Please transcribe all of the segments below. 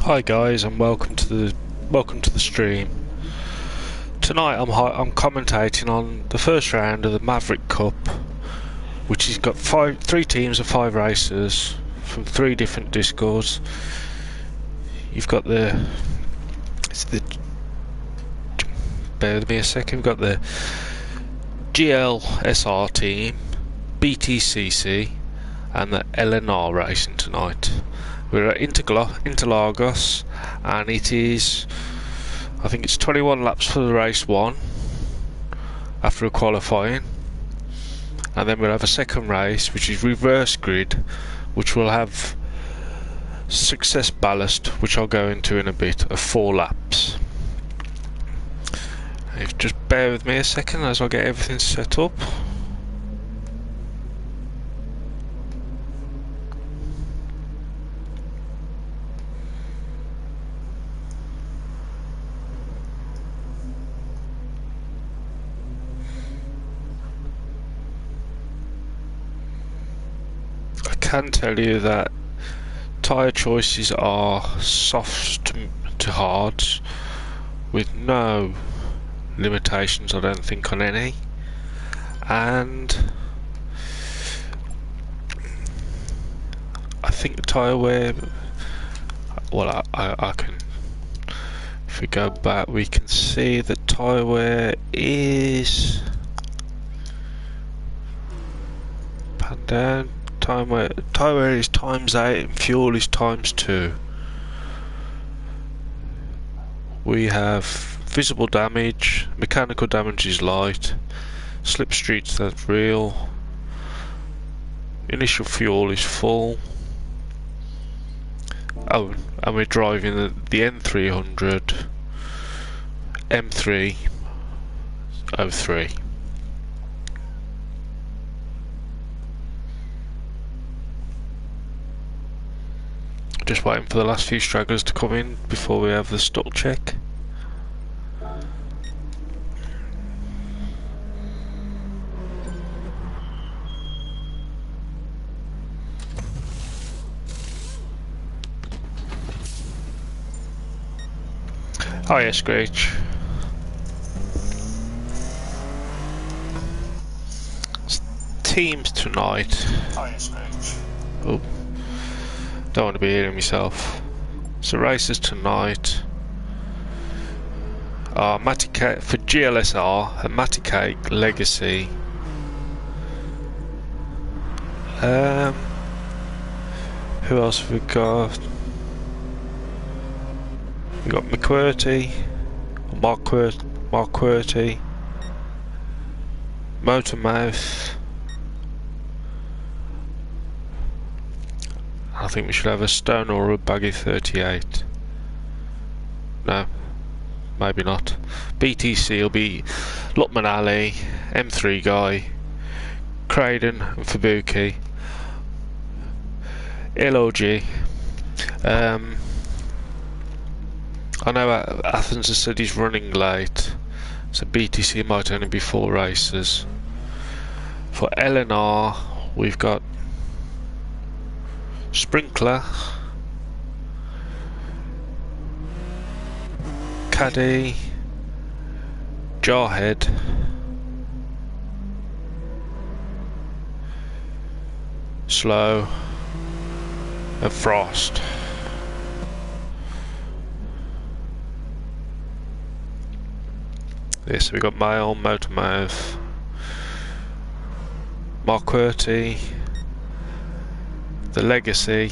Hi guys, and welcome to the stream. Tonight I'm commentating on the first round of the Maverick Cup, which has got three teams of 5 racers from 3 different discords. You've got bear with me a second. We've got the GLSR team, BTCC, and the LNR racing tonight. We're at Interlagos, and it is, I think it's 21 laps for the race 1 after a qualifying, and then we'll have a second race which is reverse grid, which will have success ballast, which I'll go into in a bit, of 4 laps. If just bear with me a second as I get everything set up. I can tell you that tyre choices are soft to hard, with no limitations I don't think on any, and I think the tyre wear, well I can, if we go back we can see that tyre wear is pan down. Tyre wear is ×8 and fuel is ×2. We have visible damage, mechanical damage is light, slip streets that's real, initial fuel is full. Oh, and we're driving the N300 M303. Just waiting for the last few stragglers to come in before we have the stuck check. Oh yeah, Screech. Teams tonight. Oh yeah, Screech. Oh. Don't want to be hearing myself. So races tonight are Matic for GLSR and Matic Legacy. Who else have we got? We got McQuirty, Mark Quirty, Motormouth. I think we should have a Stone or a Baggy 38. No, maybe not. BTC will be Lutman Ali, M3 guy, Craden and Fabuki, LOG. I know Athens has said he's running late, so BTC might only be 4 races. For LNR, we've got Sprinkler, Caddy, Jarhead, Slow, and Frost. Yes, we got Mail, Motormouth, Mark Quirty, the Legacy,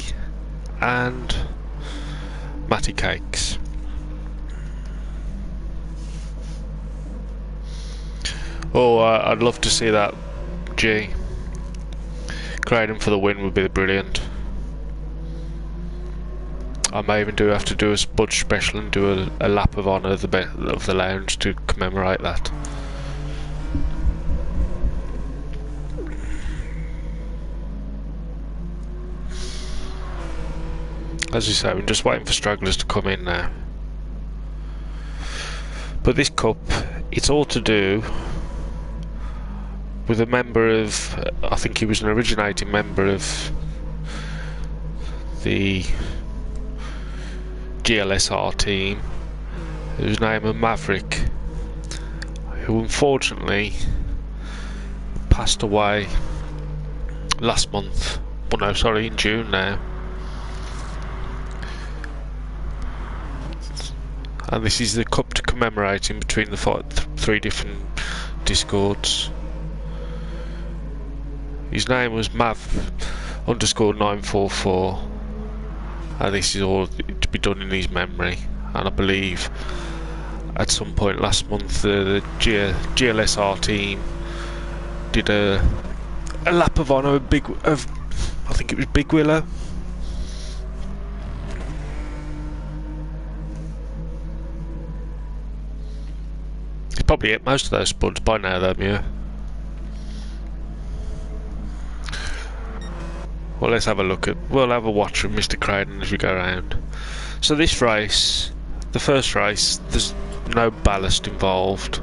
and Matty Cakes. Oh, I'd love to see that G. Grading for the win would be brilliant. I may even have to do a Spud special and do a lap of honour of the lounge to commemorate that. As you say, we're just waiting for stragglers to come in now. But this cup, it's all to do with a member of, I think he was an originating member of the GLSR team, whose name was Maverick, who unfortunately passed away last month. Well, no, sorry, in June now. And this is the cup to commemorate in between the three different discords. His name was Mav_944, and this is all to be done in his memory. And I believe at some point last month the GLSR team did a lap of honour I think it was Big Willow. He's probably hit most of those spuds by now though, yeah. Well, let's have a look at, we'll have a watch of Mr. Craden as we go around. So this race, the first race, there's no ballast involved.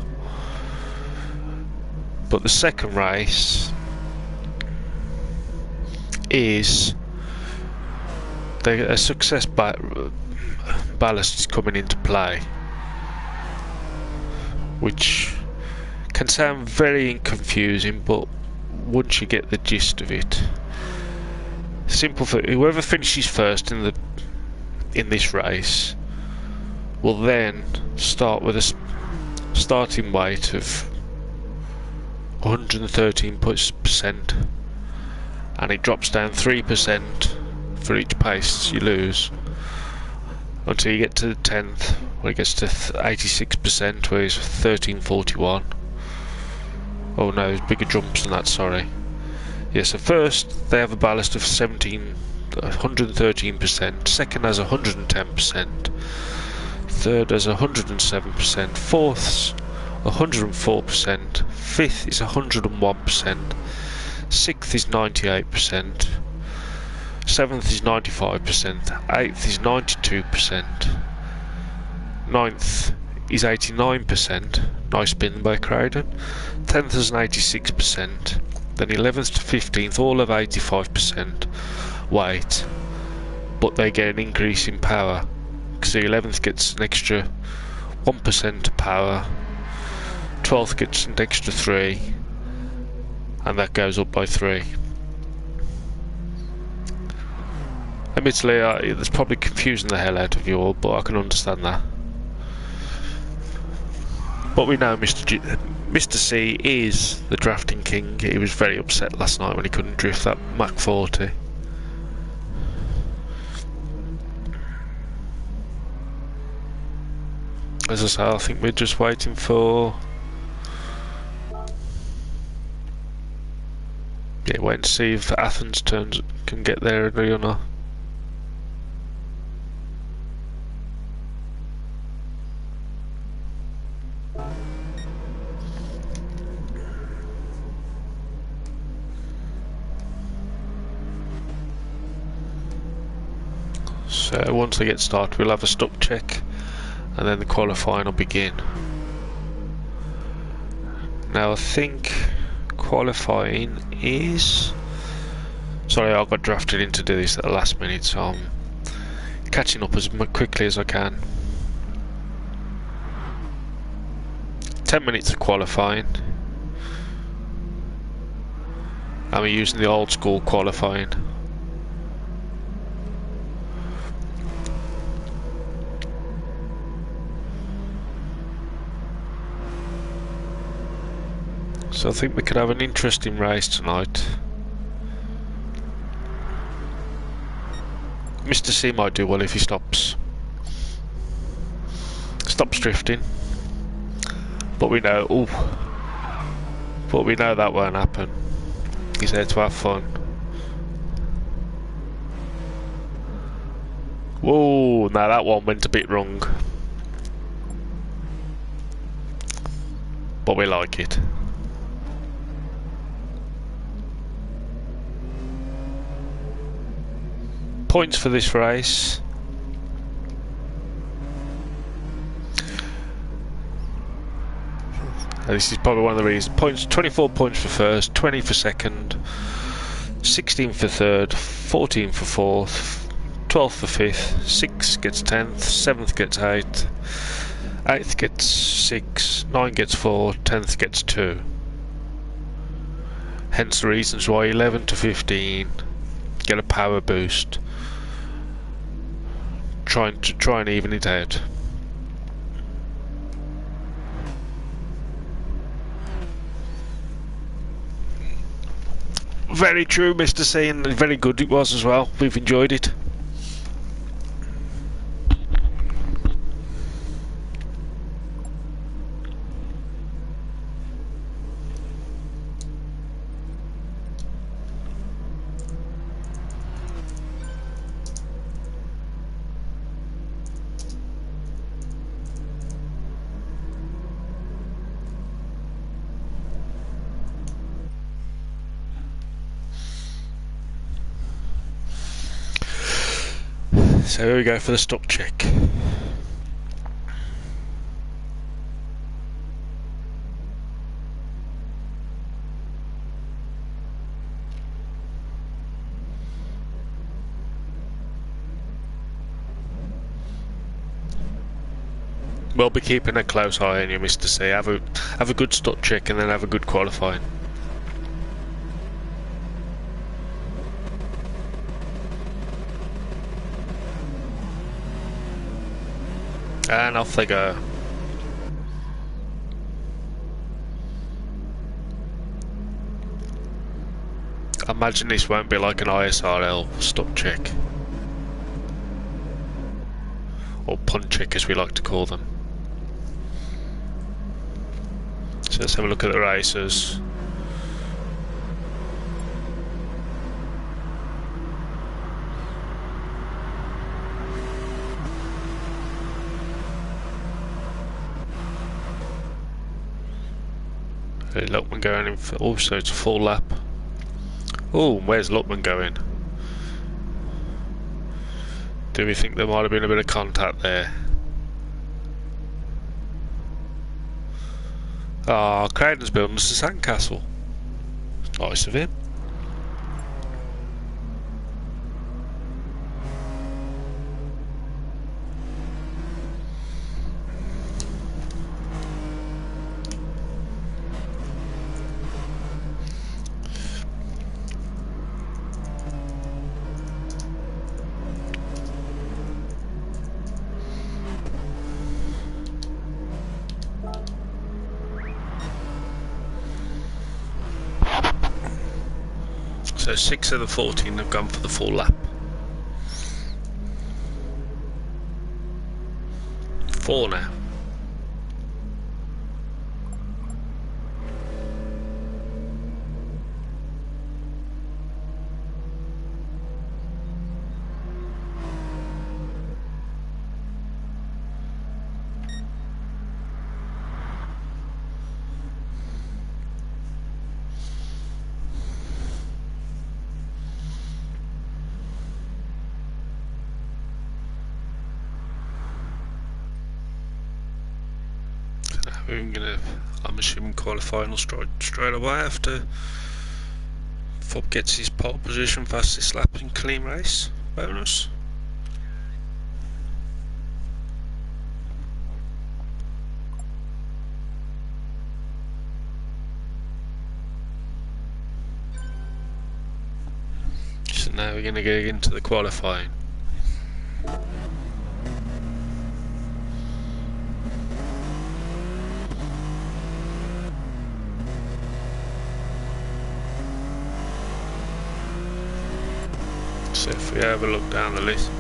But the second race is a success ballast is coming into play, which can sound very confusing, but once you get the gist of it, simple for whoever finishes first in this race will then start with a starting weight of 113%, and it drops down 3% for each pace you lose until you get to the 10th, where it gets to 86%, where it's 1341. Oh no, there's bigger jumps than that, sorry. Yeah, so first they have a ballast of 113%, second has 110%, third has 107%, fourth's 104%, fifth is 101%, sixth is 98%, seventh is 95%, eighth is 92%, ninth is 89%, nice spin by Craden, 10th is an 86%, then 11th to 15th all have 85% weight, but they get an increase in power, because the 11th gets an extra 1% power, 12th gets an extra 3, and that goes up by 3. Admittedly, it's probably confusing the hell out of you all, but I can understand that. But we know Mr. C is the drafting king. He was very upset last night when he couldn't drift that Mach 40. As I say, I think we're just waiting for... yeah, wait and see if Athens can get there or not. So once they get started, we'll have a stop check, and then the qualifying will begin. Now I think qualifying is... sorry, I got drafted in to do this at the last minute, so I'm catching up as quickly as I can. 10 minutes of qualifying, and we're using the old school qualifying. So I think we could have an interesting race tonight. Mr. C might do well if he stops drifting, but we know, that won't happen. He's there to have fun. Whoa, now that one went a bit wrong, but we like it. Points for this race. This is probably one of the reasons. Points: 24 points for first, 20 for second, 16 for third, 14 for fourth, 12th for 5th, 6th gets 10th, 7th gets 8th, 8th gets 6, 9 gets 4, 10th gets 2. Hence the reasons why 11 to 15 get a power boost. Try and even it out. Very true, Mr. C, and very good it was as well. We've enjoyed it. So here we go for the stock check. We'll be keeping a close eye on you, Mr. C. Have a good stock check and then have a good qualifying. And off they go. I imagine this won't be like an ISRL stop check. Or punt check as we like to call them. So let's have a look at the racers. Lockman going in for, also it's a full lap. Oh, where's Lockman going? Do we think there might have been a bit of contact there? Ah, Crowden's building us a sandcastle. Nice of him. So 6 of the 14 have gone for the full lap. 4 now. I'm assuming qualifying will straight away after Fob gets his pole position fastest lap in clean race bonus. So now we're going to get into the qualifying. So if we have a look down the list,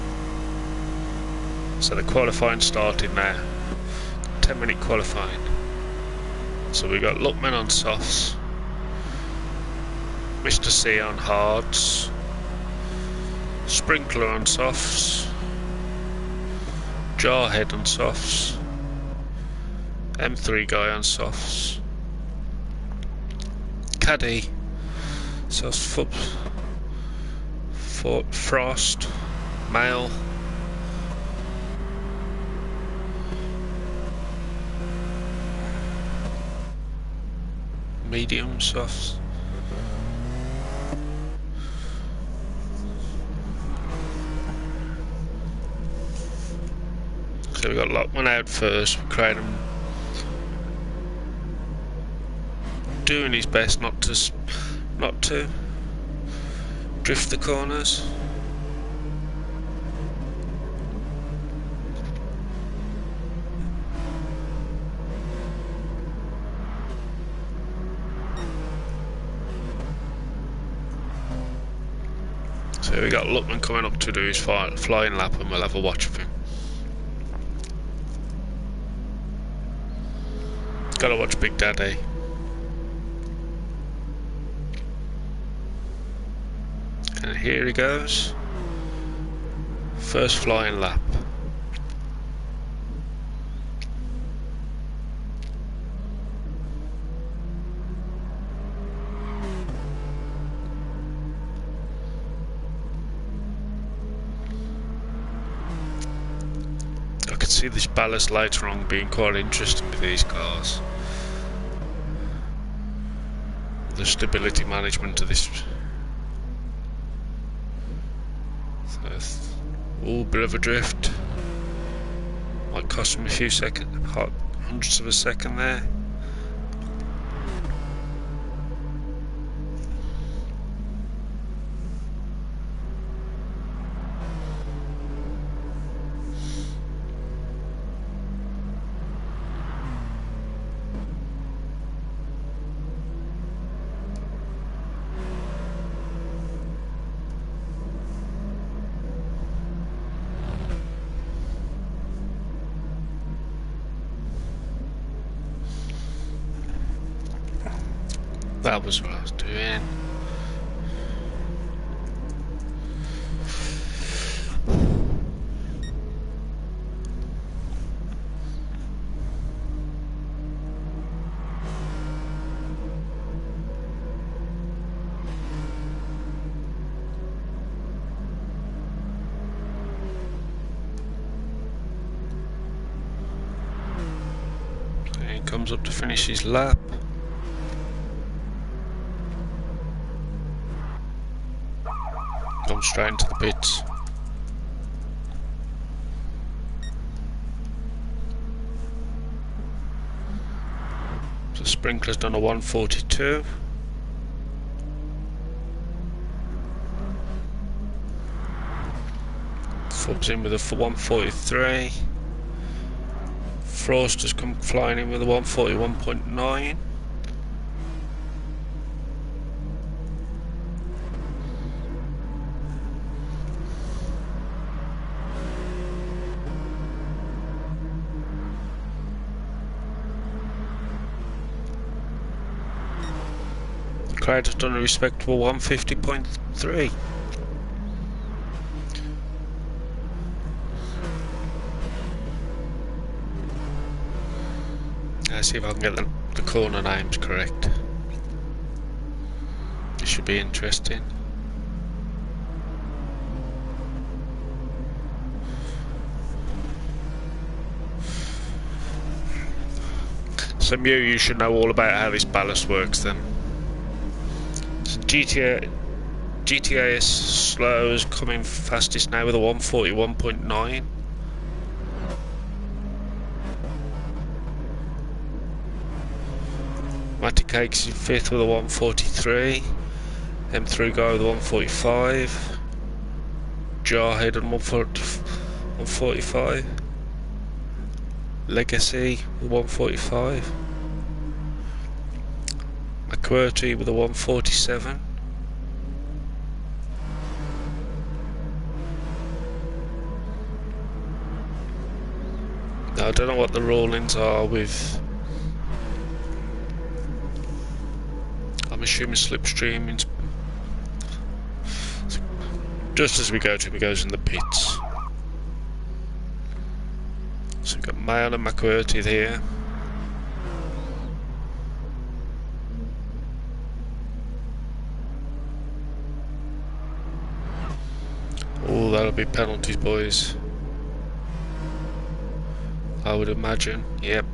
so the qualifying started now, 10-minute qualifying. So we got Luckman on softs, Mr. C on hards, Sprinkler on softs, Jarhead on softs, M3 guy on softs, Caddy, so Frost, Male, medium softs, So we got Lockman out first. Cradham doing his best not to drift the corners. So we got Lockman coming up to do his flying lap, and we'll have a watch of him. Gotta watch Big Daddy. And here he goes. First flying lap. I could see this ballast later on being quite interesting with these cars. The stability management of this. Oh, bit of a drift. Might cost him a few seconds, hundredths of a second there. That was what I was doing. So he comes up to finish his lap. Comes straight into the pits. So Sprinkler's done a 142. Fub's in with a 143. Frost has come flying in with a 141.9. Clyde has done a respectable 150.3. Let's see if I can get the corner names correct. This should be interesting. So you should know all about how this ballast works then. GTAS slow is coming fastest now with a 141.9. Matty Cakes in 5th with a 143. M3 guy with a 145. Jarhead on 145. Legacy with 145. McQuarrie with a 147. Now, I don't know what the roll-ins are with. I'm assuming slipstream. Just as we go to him, he goes in the pits. So we've got Mayo and McQuarrie here. Oh, that'll be penalties, boys. I would imagine. Yep.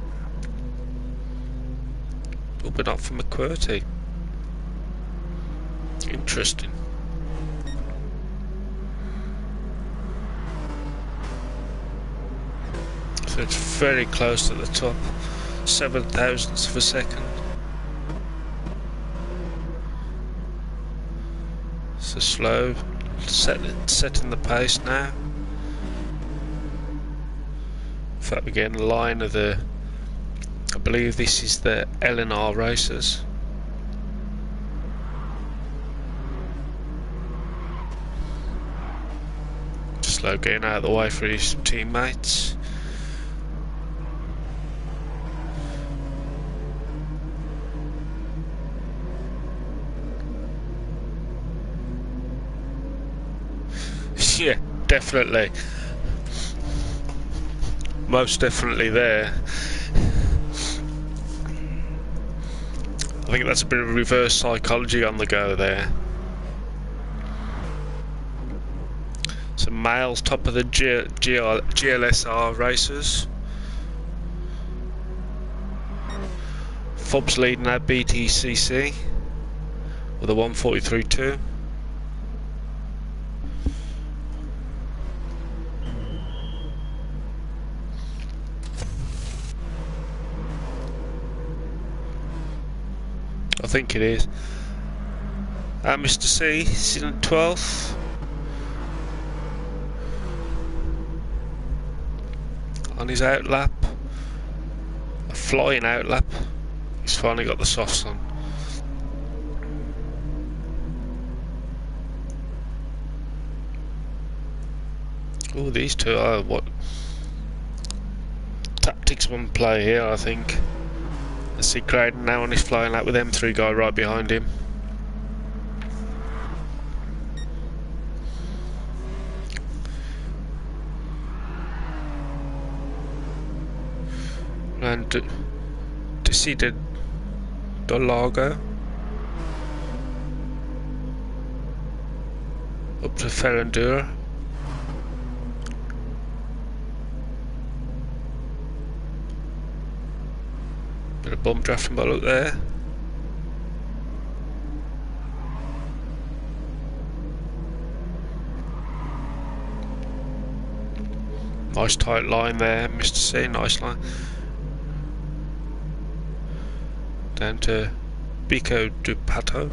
Oh, but not for McQuarrie. Interesting. So it's very close to the top, 7 thousandths of a second. So slow, setting the pace now. In fact, we're getting a line of the, I believe this is the LNR racers. Slow getting out of the way for his teammates. Yeah, definitely. Most definitely there. I think that's a bit of reverse psychology on the go there. So males top of the GLSR racers. Fob's leading that BTCC with a 1:43.2. I think it is. Mr. C is in 12th. On his outlap. A flying outlap. He's finally got the softs on. Oh, these two are what tactics on play here, I think. I see Craden now on his flying lap with M3 guy right behind him. And to see the Dolago up to Ferrandura. Bit of bump drafting ball up there. Nice tight line there, Mr. C, nice line. Down to Bico du Pato.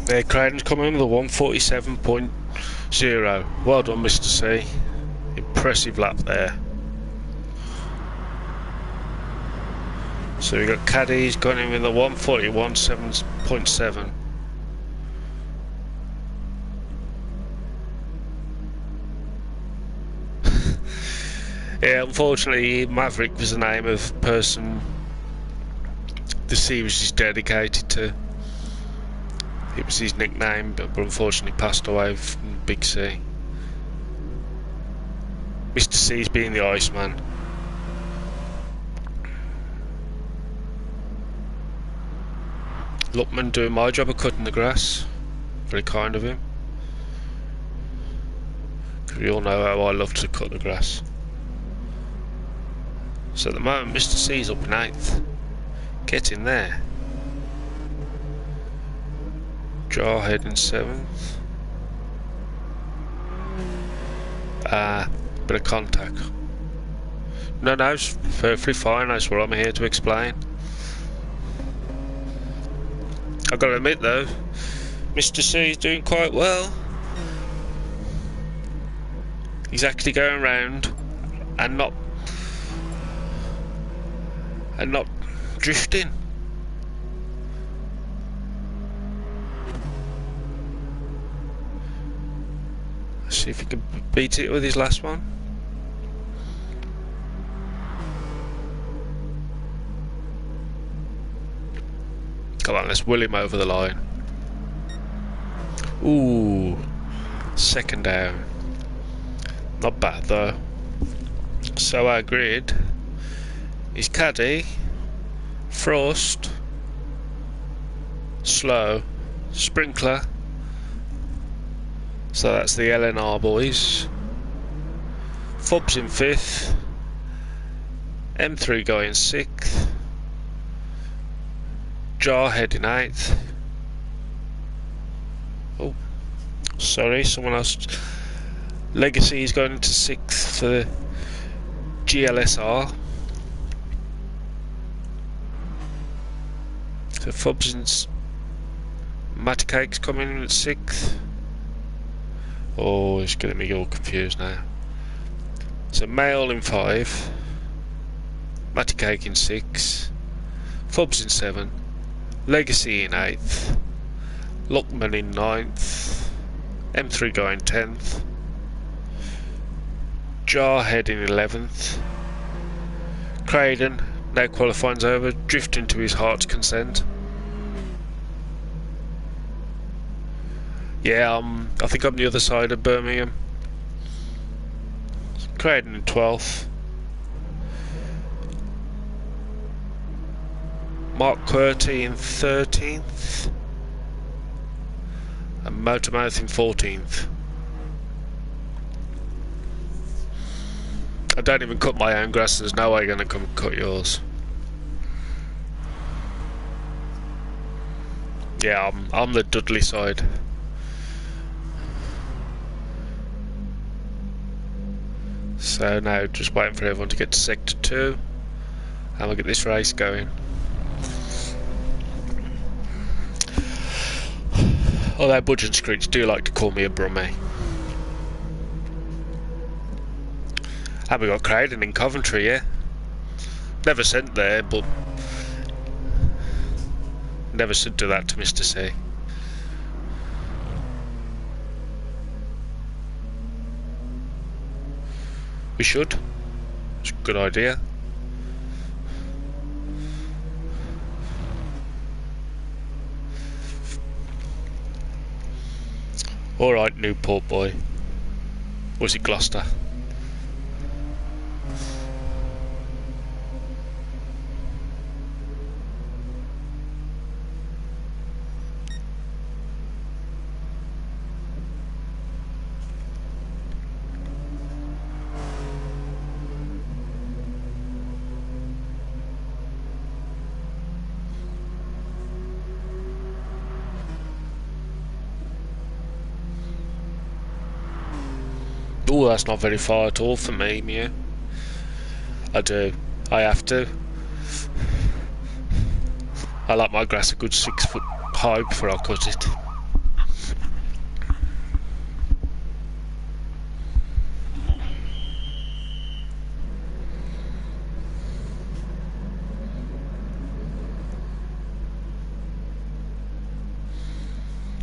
There, Craden's coming with a 1:47.0. Well done, Mr. C. Impressive lap there. So we got Caddy's going in with a 1:41.7. Yeah, unfortunately, Maverick was the name of the person the series is dedicated to. It was his nickname, but unfortunately passed away from Big C. Mr. C's being the Iceman. Luckman doing my job of cutting the grass. Very kind of him. Because we all know how I love to cut the grass. So at the moment, Mr. C's up in 8th. Get in there. Jarhead in 7th. Bit of contact. No, it's perfectly fine. That's what I'm here to explain. I've got to admit though, Mr. C is doing quite well. He's actually going around and not drifting. Let's see if he can beat it with his last one. Come on, let's will him over the line. Ooh, second down. Not bad though. So our grid is Caddy, Frost, Slow, Sprinkler. So that's the LNR boys. Fubs in 5th. M3 going 6th. Jarhead in 8th. Oh, sorry, someone else. Legacy is going into 6th for the GLSR. So Fubs and Matty Cake's coming in at 6th. Oh, it's getting me all confused now. So Mail in 5. Matty Cake in 6. Fubs in 7. Legacy in 8th. Lockman in 9th. M3 going 10th. Jarhead in 11th. Craden, now qualifying's over, drifting to his heart's content. Yeah, I think I'm the other side of Birmingham. Craden in 12th. Mark Querty in 13th. And Motormouth in 14th. I don't even cut my own grass, there's no way you're going to come and cut yours. Yeah, I'm the Dudley side. So now just waiting for everyone to get to Sector 2 and we'll get this race going. Although Budge and Screech do like to call me a brummie. And we got Craden in Coventry, yeah. Never sent there, but never should do that to Mr. C. We should. It's a good idea. Alright, Newport boy. Or is it Gloucester? Oh, that's not very far at all for me, Mew. I do. I have to. I like my grass a good 6 foot high before I cut it.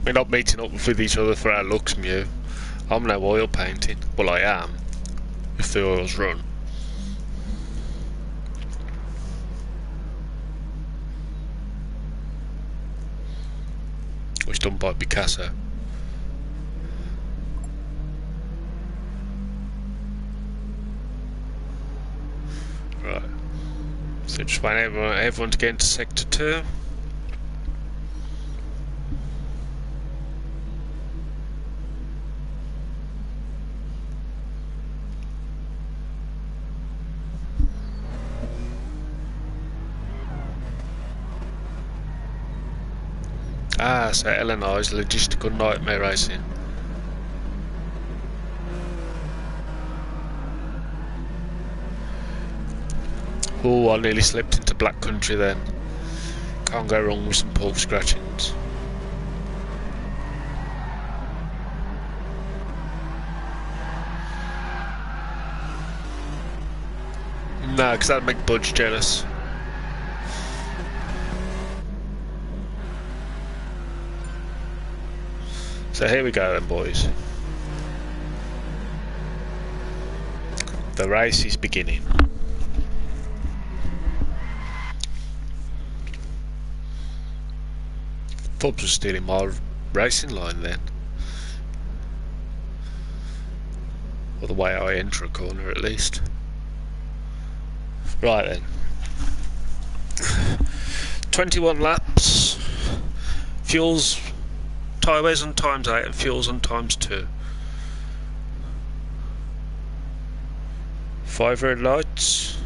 We're not meeting up with each other for our looks, Mew. I'm no oil painting. Well, I am, if the oil's run. It's done by Picasso. Right. So just wait everyone to get into Sector 2. Ah, so LNR is logistical nightmare racing. Oh, I nearly slipped into Black Country then. Can't go wrong with some pork scratchings. No, because that'd make Budge jealous. So here we go then, boys. The race is beginning. Fubs was stealing my racing line then. Or the way I enter a corner at least. Right then. 21 laps. Fuels, tyres on times 8 and fuels on times 2. 5 red lights.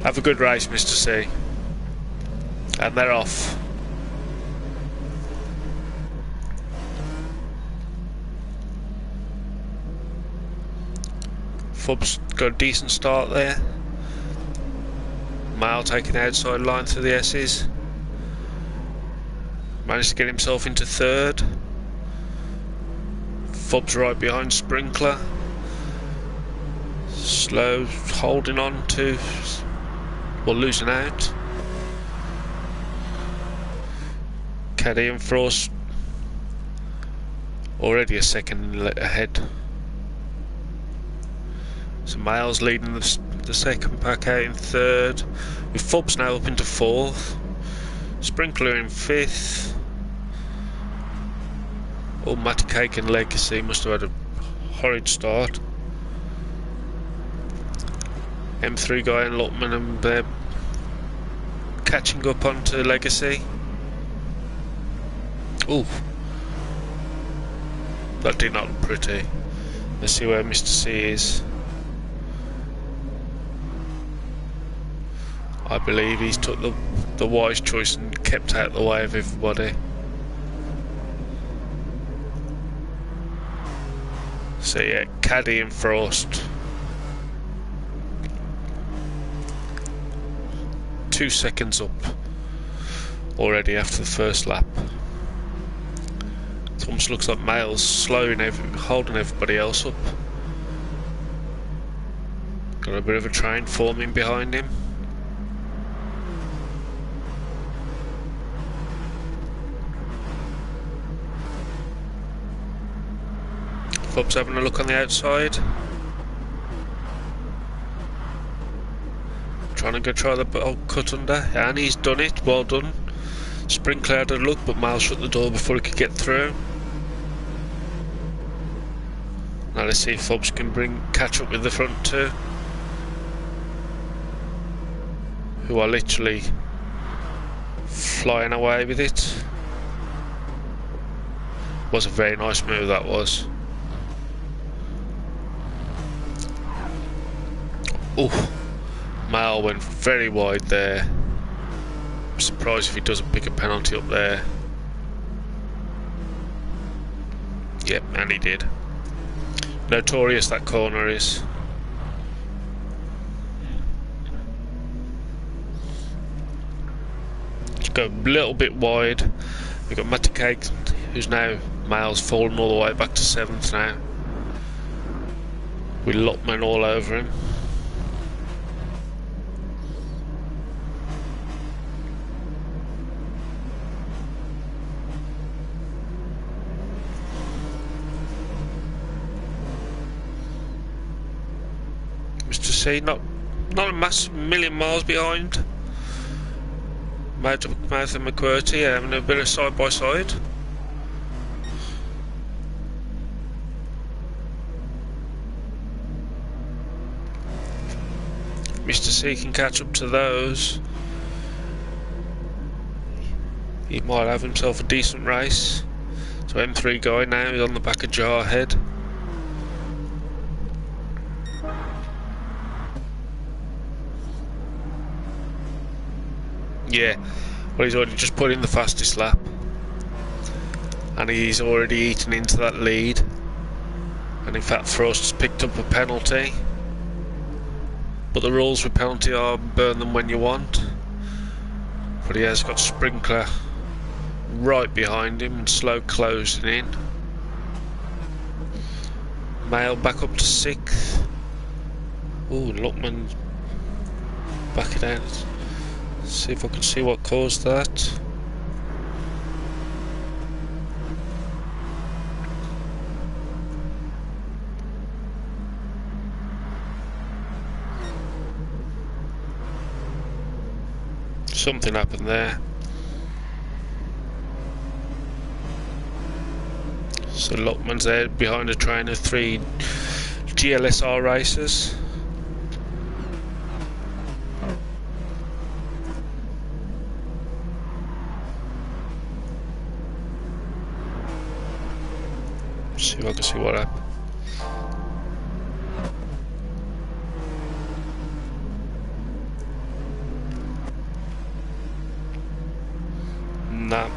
Have a good race, Mr. C. And they're off. Fub's got a decent start there. Male taking the outside line through the S's. Managed to get himself into third. Fub's right behind Sprinkler. Slow, holding on to, well, losing out. Caddy and Frost already a second ahead. So Male's leading the second pack out in third, with Fubs now up into fourth. Sprinkler in fifth. Oh, Matty Cake and Legacy must have had a horrid start. M3 guy and Lutman and catching up onto Legacy. Oh, that did not look pretty. Let's see where Mr. C is. I believe he's took the wise choice and kept out of the way of everybody. So yeah, Caddy and Frost. 2 seconds up already after the first lap. It almost looks like Male's slowing, holding everybody else up. Got a bit of a train forming behind him. Fub's having a look on the outside. Trying to go try the cut under, and he's done it. Well done. Sprinkler had a look, but Miles shut the door before he could get through. Now let's see if Fubs can catch up with the front two, who are literally flying away with it. Was a very nice move, that was. Oh, Mal went very wide there. I'm surprised if he doesn't pick a penalty up there. Yep, and he did. Notorious that corner is. Just go a little bit wide. We've got Matty Cake, who's now Mal's fallen all the way back to 7th now. With Lutman all over him. Mr. C, not a massive million miles behind. Mouth and McQuartie having a bit of side by side. Mr. C can catch up to those. He might have himself a decent race. So M3 guy now is on the back of Jarhead. Yeah, well, he's already just put in the fastest lap, and he's already eaten into that lead. And in fact, Frost has picked up a penalty, but the rules with penalty are burn them when you want. But he has got Sprinkler right behind him and slow closing in. Male back up to 6th. Ooh, Luckman back it out. See if I can see what caused that. Something happened there. So Lockman's there behind a train of 3 GLSR racers. See if I can see what happened. Nah.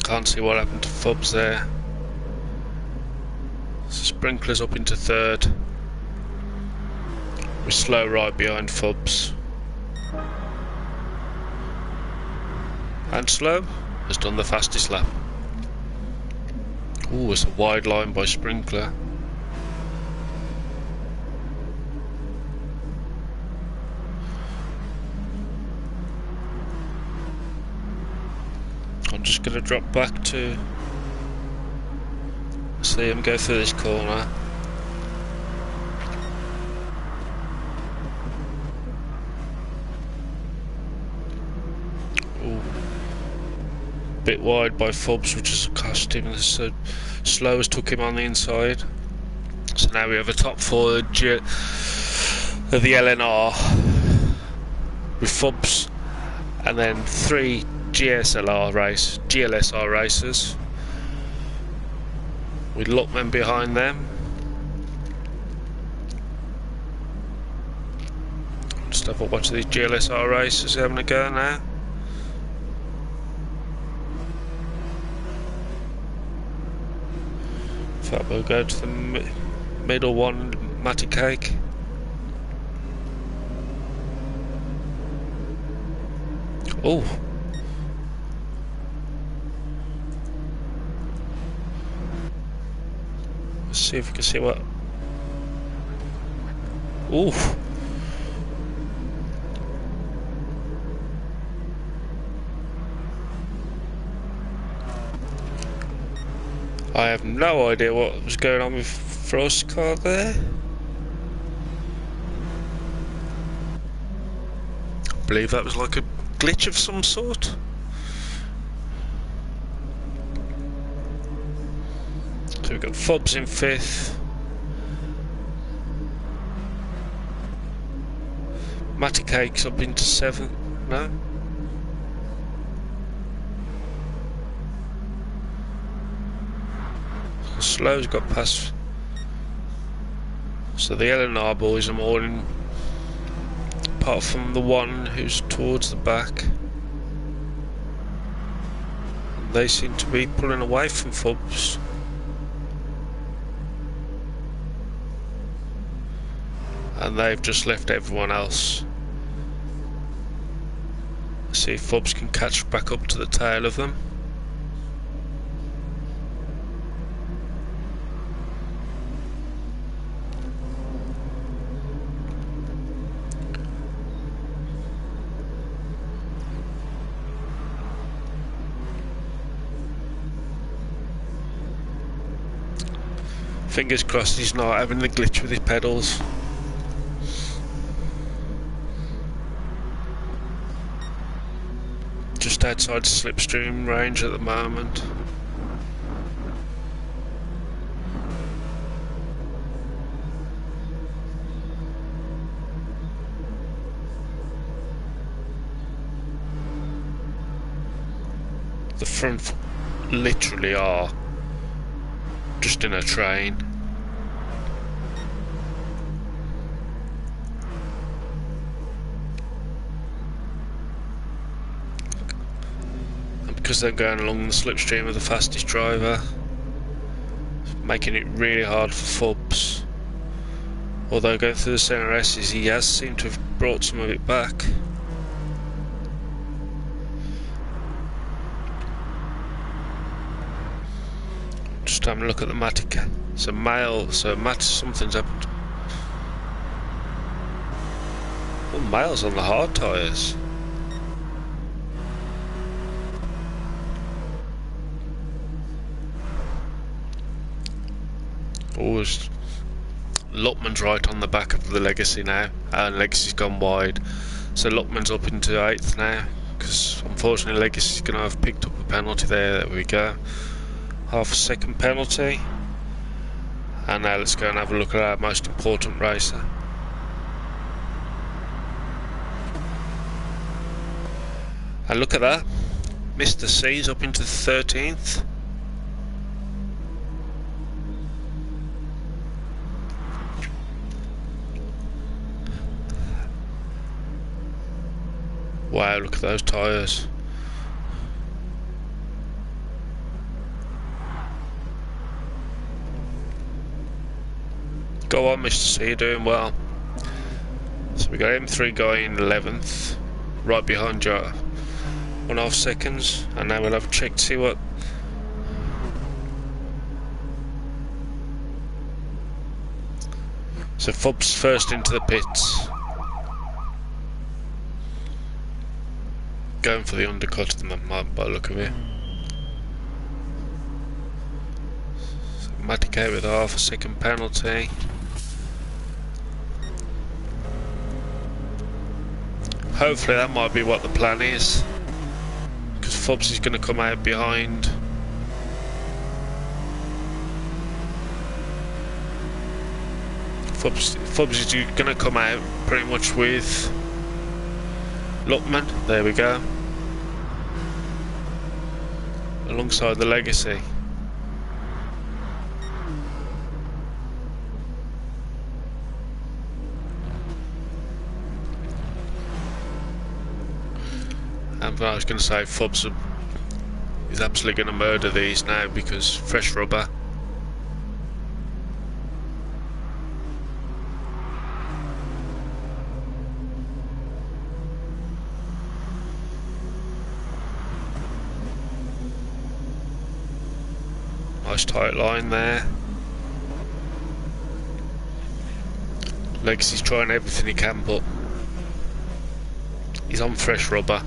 Can't see what happened to Fubs there. Sprinklers up into 3rd. We're slow right behind Fubs. And Slow has done the fastest lap. Oh, it's a wide line by Sprinkler. I'm just going to drop back to see him go through this corner. Ooh. Bit wide by Fubs, which has cost him. So Slow has took him on the inside. So now we have a top 4 of the LNR with Fubs, and then 3 GLSR racers with Luckman behind them. Just have a watch of these GLSR racers having a go now. In fact, we'll go to the middle one, Matty Cake. Oh. Let's see if we can see what. Oof. I have no idea what was going on with Frost's car there. I believe that was like a glitch of some sort. So we've got Fubs in 5th. Matty Cake's up into 7th. No? Slow's got past. So the LNR boys are more in, apart from the one who's towards the back. They seem to be pulling away from Fubs. And they've just left everyone else. See if Fubs can catch back up to the tail of them. Fingers crossed he's not having the glitch with his pedals. Just outside slipstream range at the moment. The front literally are just in a train. And because they're going along the slipstream of the fastest driver, making it really hard for Fubs. Although going through the centre S's, he has seemed to have brought some of it back. Just having a look at the Matic. So something's happened. Oh, Mail's on the hard tyres. Always Luckman's right on the back of the Legacy now, and Legacy's gone wide. So Luckman's up into 8th now, because unfortunately Legacy's going to have picked up a penalty there. There we go. Half a second penalty. And now let's go and have a look at our most important racer. And look at that. Mr. C's up into 13th. Wow, look at those tyres. Go on, Mr. C, you're doing well. So we got M3 going 11th, right behind you, 1.5 seconds, and now we'll have a check to see what. So Fub's first into the pits. Going for the undercut of the mud by the look of it. So Matic with a half a second penalty. Hopefully that might be what the plan is, because Fubs is going to come out behind. Fubs is going to come out pretty much with Luckman, there we go, alongside the Legacy. And I was going to say Fubs is absolutely going to murder these now, because fresh rubber. Nice tight line there. Legacy's trying everything he can, but he's on fresh rubber.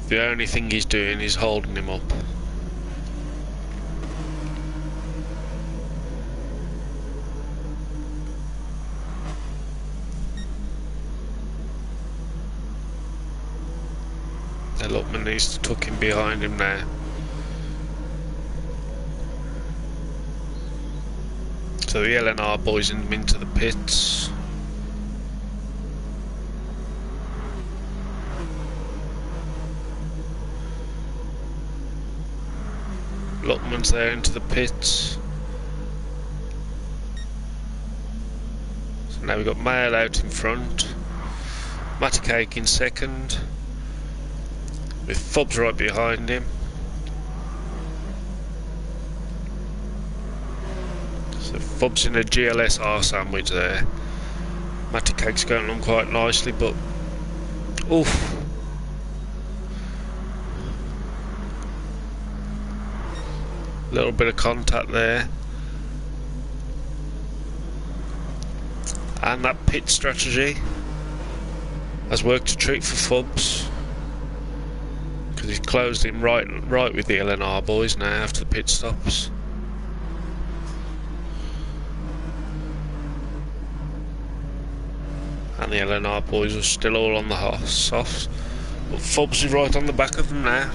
The only thing he's doing is holding him up. Now Luckman needs to tuck him behind him now. So the LNR boys in them into the pits. Luckman's there into the pits. So now we've got Mail out in front. Maticake in second, with Fubs right behind him. So Fubs in a GLSR sandwich there. Maticake's going on quite nicely, but oof. Little bit of contact there, and that pit strategy has worked a treat for Fubs, because he's closed him right with the LNR boys now after the pit stops. And the LNR boys are still all on the softs, but Fubs is right on the back of them now.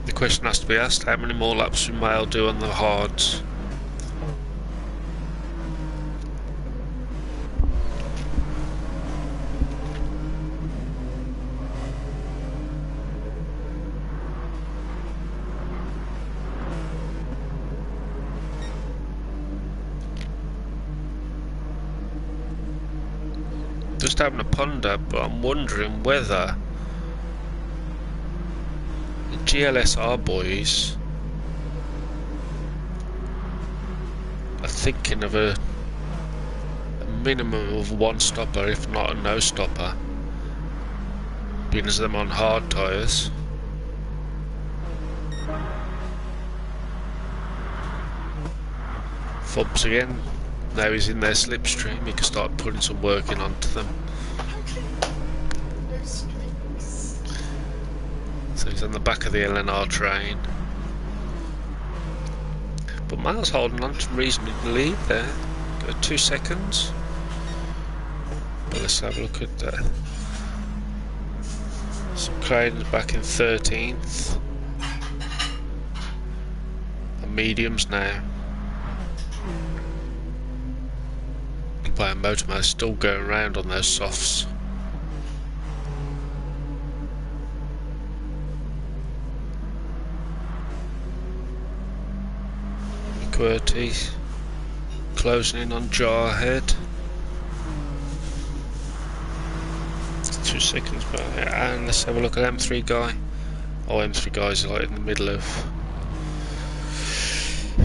The question has to be asked, how many more laps will Mail do on the hards? Just having a ponder, but I'm wondering whether the GLSR boys are thinking of a minimum of one stopper, if not a no stopper, being as them on hard tyres. Fubs again. Now he's in their slipstream, he can start putting some work in onto them. So he's on the back of the LNR train. But Miles holding on to reasonably there. Got 2 seconds. But let's have a look at that. So Creighton's back in 13th. The mediums now. Playing Motorman is still going around on those softs. McQuartie closing in on Jarhead. 2 seconds back, and let's have a look at M3 guy. Oh, M3 guy's like in the middle of.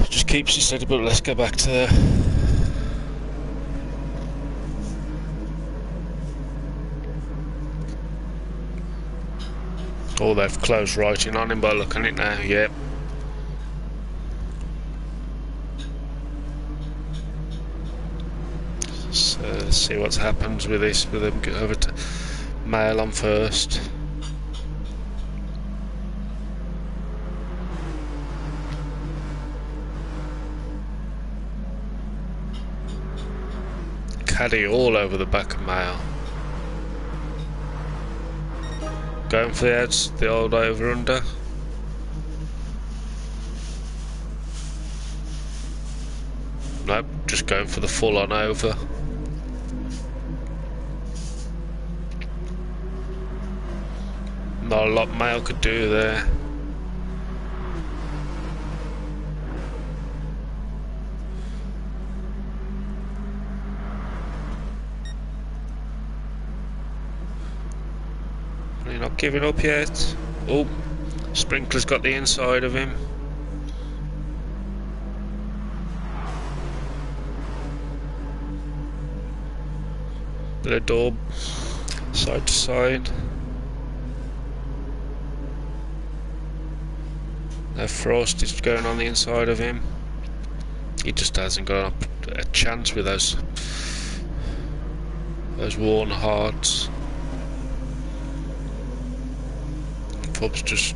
Just keeps it steady, but let's go back to the. Oh, they've closed right in on him by looking at it now, yep. So let's see what's happened with this, with them over to Mail on first. Caddy all over the back of Mail. Going for the edge, the old over-under. Nope, just going for the full-on over. Not a lot Mail could do there. You're not giving up yet. Oh, Sprinkler's got the inside of him. Bit of daub, side to side. Now Frost is going on the inside of him. He just hasn't got up a chance with those worn hearts. Pubs just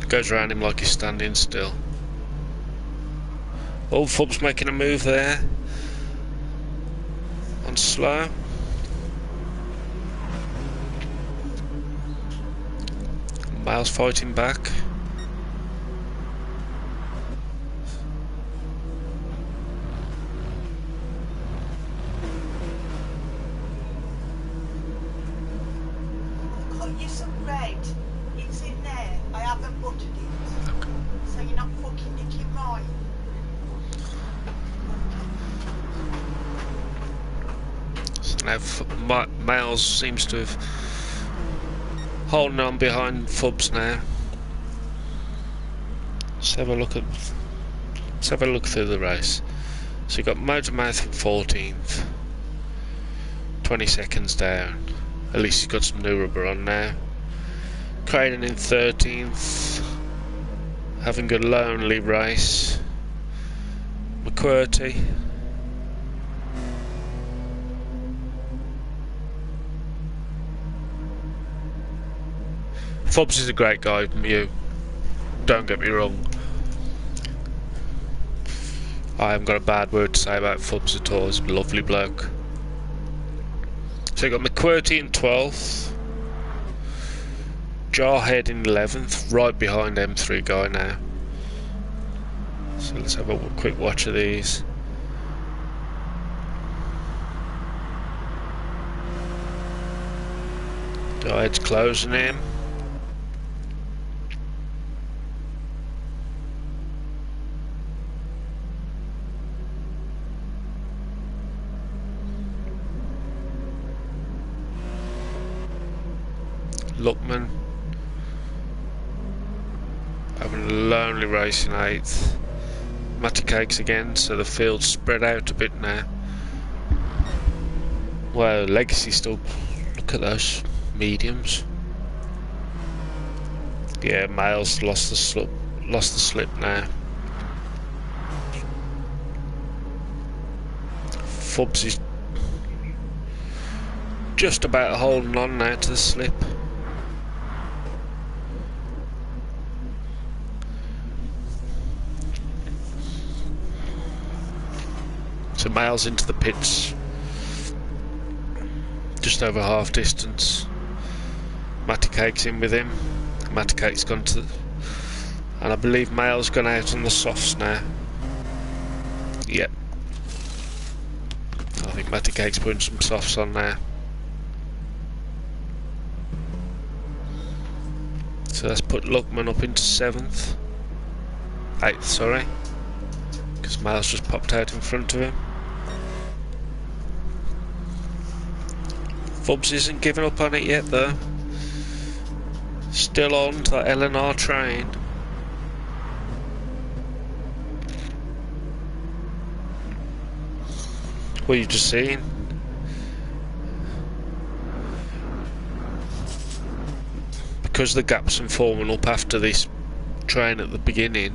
goes around him like he's standing still. Oh, Fub's making a move there. On slow. Miles fighting back. Now Miles seems to have holding on behind Fubs now. Let's have a look through the race. So you got Motormouth in 14th, 20 seconds down. At least he's got some new rubber on now. Creighton in 13th, having a lonely race. McQuartie. Fubs is a great guy, don't get me wrong. I haven't got a bad word to say about Fubs at all, he's a lovely bloke. So you got McQuartie in 12th, Jarhead in 11th, right behind M3 guy now. So let's have a quick watch of these. Jarhead's closing him. Luckman having a lonely race in 8th. Matty Cakes again, so the field's spread out a bit now. Well, Legacy still, look at those mediums. Yeah, Miles lost the slip now. Fubs is just about holding on now to the slip. So Mail's into the pits, just over half distance. Matty Cake's in with him. Matty Cake's gone to, and I believe Mail's gone out on the softs now. Yep. I think Matty Cake's putting some softs on now. So let's put Luckman up into 7th. 8th, sorry. Because Mail's just popped out in front of him. Fubs isn't giving up on it yet though. Still on to that LNR train. What you just seen? Because the gap's been forming up after this train at the beginning,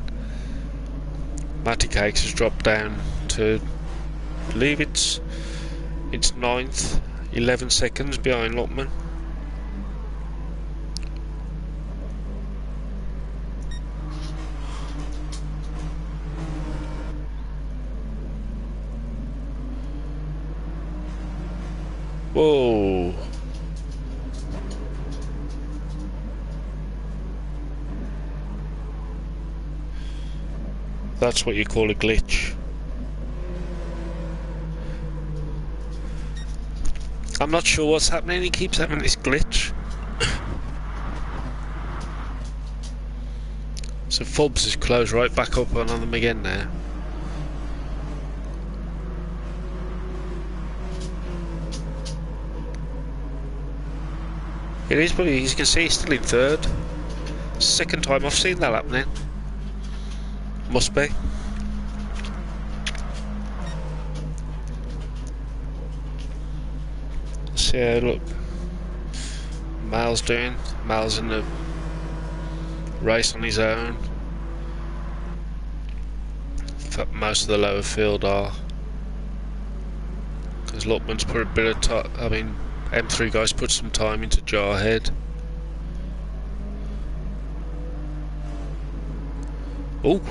Matty Cakes has dropped down to, I believe it's 9th, 11 seconds behind Luckman. Whoa. That's what you call a glitch. I'm not sure what's happening, he keeps having this glitch. So Fubs is closed right back up on them again now. It is, but as you can see, he's still in 3rd. Second time I've seen that happening. Must be. See how, look, Mail's doing. Mail's in the race on his own. In fact, most of the lower field are. Because Luckman's put a bit of time, I mean, M3 guys put some time into Jarhead. Oh,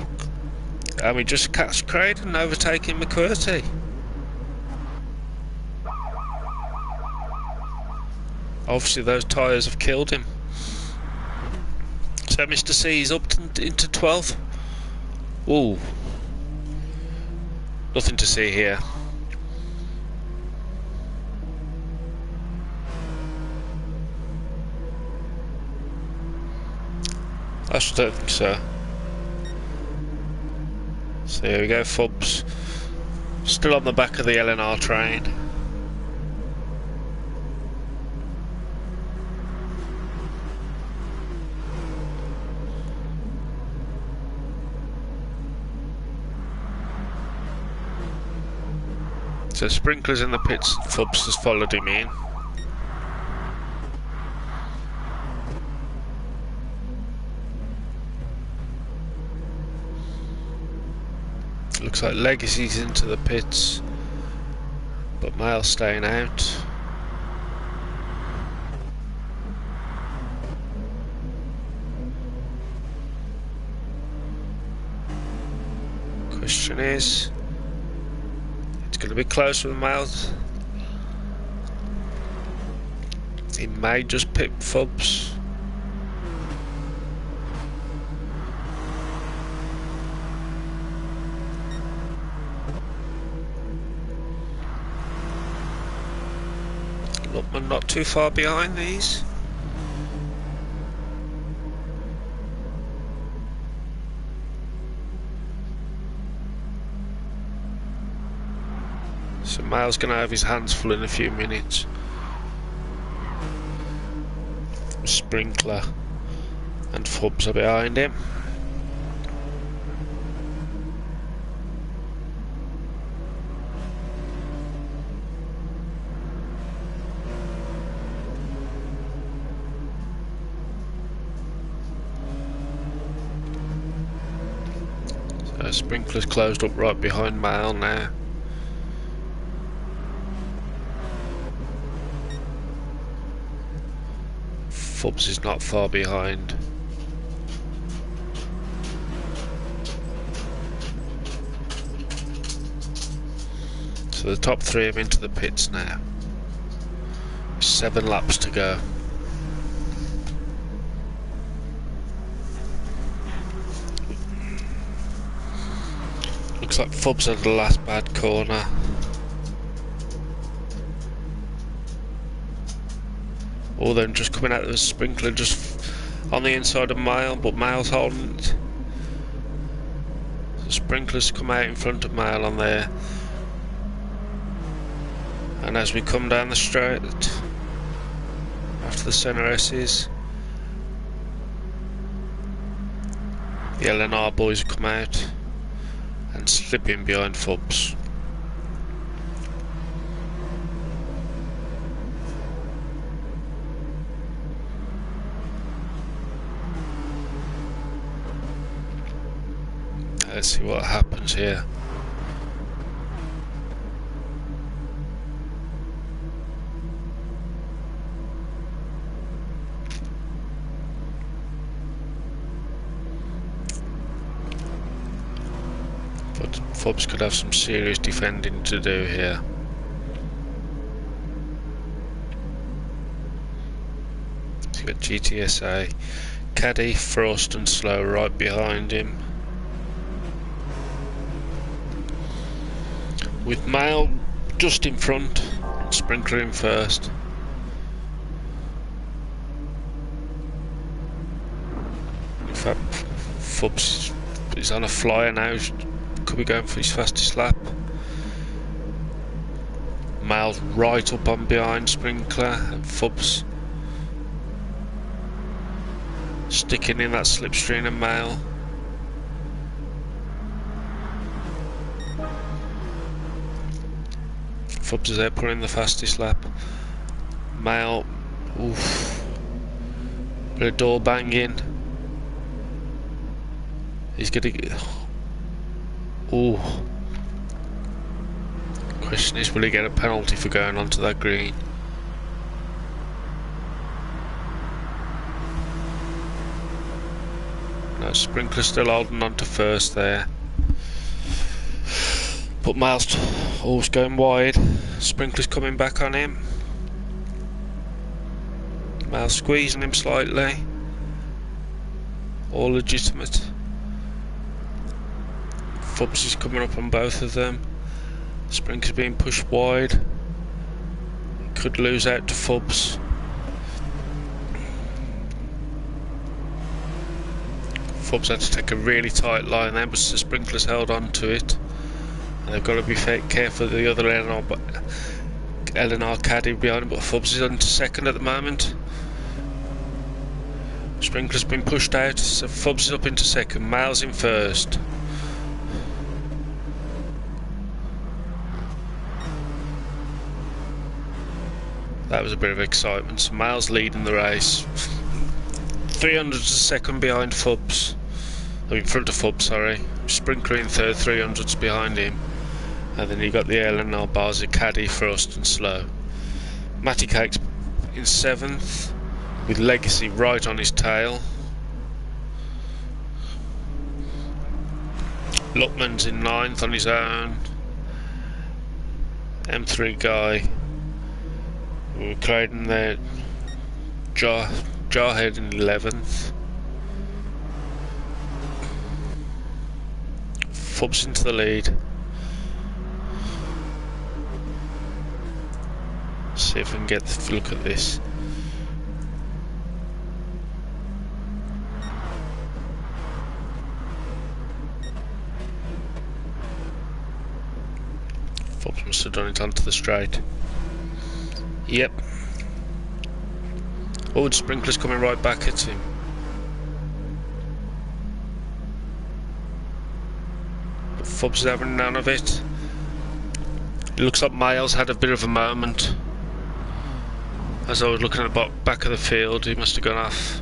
and we just catch Craig and overtaking McQuartie. Obviously those tyres have killed him. So Mr. C is up into 12th. Ooh, nothing to see here. I don't think so. So here we go, Fubs. Still on the back of the LNR train. So Sprinkler's in the pits, Fubs has followed him in. Looks like Legacy's into the pits, but Mail's staying out. Question is, it's going to be close with Mail. He may just pick Fubs. Luckman not too far behind these. So Mail's going to have his hands full in a few minutes. Sprinkler and Fubs are behind him. Sprinkler's closed up right behind Mail now. Fubs is not far behind. So the top 3 have into the pits now. 7 laps to go. Looks like Fub's had the last bad corner. All them just coming out of the sprinkler just on the inside of Mail, but Mail's holding it. The sprinklers come out in front of Mail on there. And as we come down the straight after the centre S's, the LNR boys come out and slip in behind Fubs. Let's see what happens here. But Fubs could have some serious defending to do here. So you got GTSA, Caddy, Frost and Slow right behind him. With Mail just in front, Sprinkler in first. In fact, Fubs is on a flyer now, could be going for his fastest lap. Mail's right up on behind Sprinkler, and Fubs sticking in that slipstream of Mail. Fubs is there putting the fastest lap. Mail, oof, bit of door banging. He's gonna get, ooh. Question is, will he get a penalty for going onto that green? No, Sprinkler's still holding on to first there. But Mail's always going wide. Sprinkler's coming back on him. Mail's squeezing him slightly. All legitimate. Fubs is coming up on both of them. Sprinkler's being pushed wide. Could lose out to Fubs. Fubs had to take a really tight line there, but the Sprinkler's held on to it. And they've got to be careful of the other LNR caddy behind him, but Fubs is into second at the moment. Sprinkler's been pushed out, so Fubs is up into second. Mail's in first. That was a bit of excitement. So Mail's leading the race. 300's a second behind Fubs. In front of Fubs, sorry. Sprinkler in third, 300's behind him. And then you got the LNR bars of Caddy, Frost and Slow. Matty Cake's in 7th, with Legacy right on his tail. Luckman's in 9th on his own. M3 guy. We're creating there. Jarhead in 11th. Fubs into the lead. See if we can get a look at this. Fubs must have done it onto the straight. Yep. Oh, the Sprinkler's coming right back at him. But Fubs is having none of it. It looks like Miles had a bit of a moment. As I was looking at the back of the field, he must have gone off.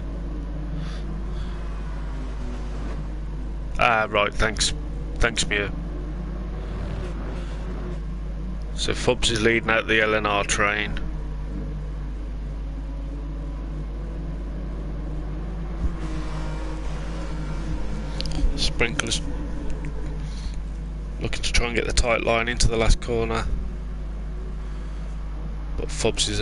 Ah, right, thanks Mia. So Fubs is leading out the LNR train. Sprinkler's looking to try and get the tight line into the last corner. But Fubs is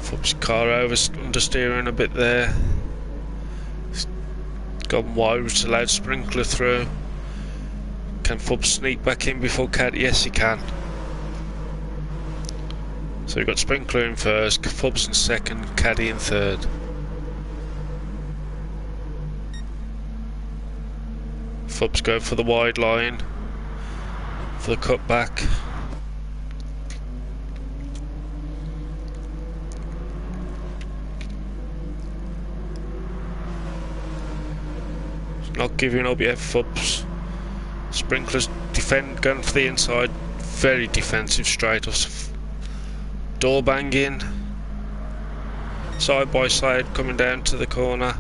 Fubs car over understeering a bit there. It's gone wide, which allowed sprinkler through. Can Fubs sneak back in before Caddy? Yes, he can. So we've got sprinkler in first, Fubs in second, Caddy in third. Fubs go for the wide line for the cutback. Not giving up yet, Fubs. Sprinklers going for the inside, very defensive straight off. Door banging, side by side coming down to the corner.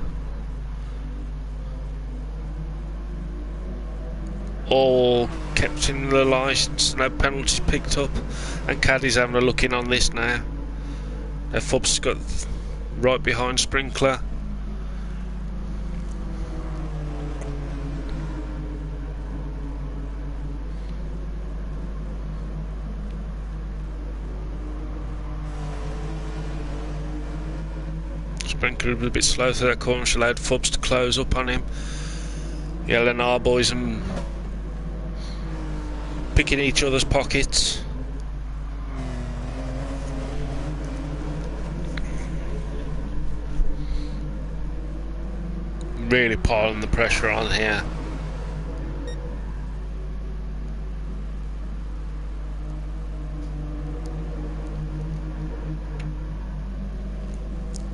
All kept in the licence, no penalties picked up, and Caddy's having a look in on this now. Fubs got right behind Sprinkler. Sprinkler was a bit slow through that corner, which allowed Fubs to close up on him. The LNR boys and picking each other's pockets. Really piling the pressure on here.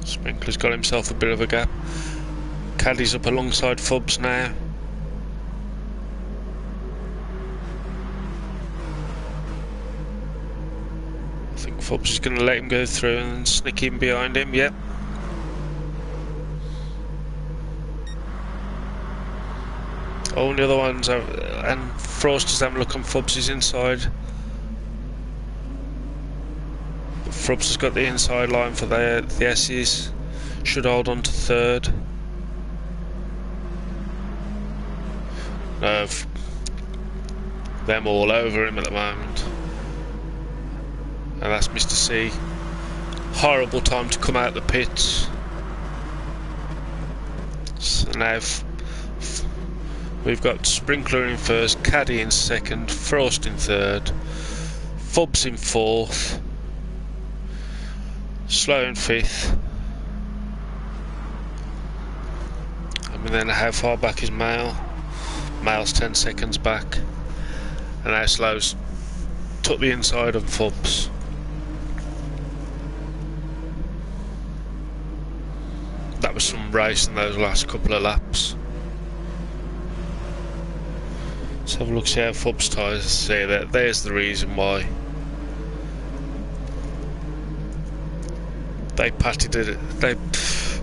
Sprinkler's got himself a bit of a gap. Caddy's up alongside Fubs now. I think Fubs is going to let him go through and sneak in behind him. Yep. All the other ones are, and Frost is having a look on Fubs' inside. Fubs has got the inside line for the S's. Should hold on to third. Them all over him at the moment. And that's Mr. C. Horrible time to come out the pits. So now we've got Sprinkler in first, Caddy in second, Frost in third, Fubs in fourth, Slow in fifth. And then how far back is Mail? Mail's 10 seconds back. And now Slow's took the inside of Fubs. That was some race in those last couple of laps. Let's have a look, see how Fubs tyres. See that there's the reason why. They patted it. They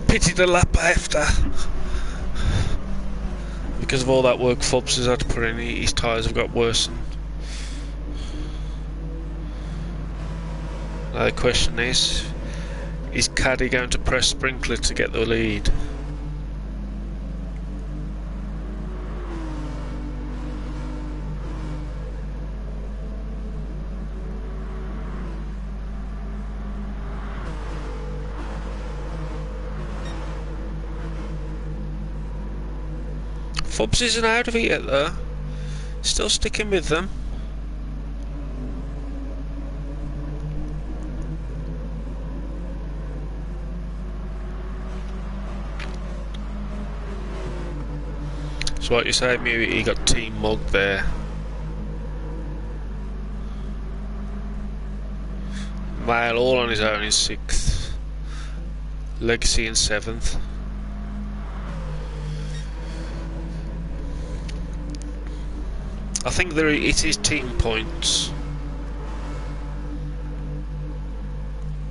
pitied a lap after because of all that work Fubs has had to put in. His tyres have got worse. Now the question is Caddy going to press Sprinkler to get the lead? Fubs isn't out of it yet though. Still sticking with them. So what you say, maybe he got team mugged there. Mail all on his own in 6th. Legacy in 7th. I think it is team points,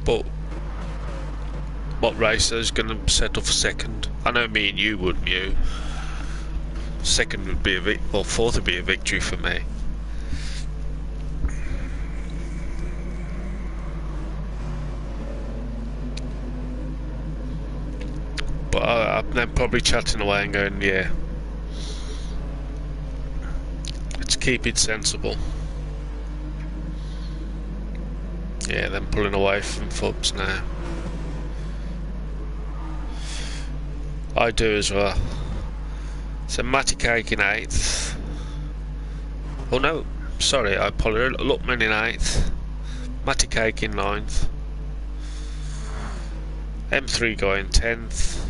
but what racer is going to settle for second? I know me and you wouldn't. You second would be well, fourth would be a victory for me. But I'm then probably chatting away and going, yeah. Keep it sensible. Yeah, then pulling away from Fubs now. I do as well. So Matty Cake in 8th. Oh no, sorry, I apologise. Lookman in 8th. Matty Cake in 9th. M3 guy in 10th.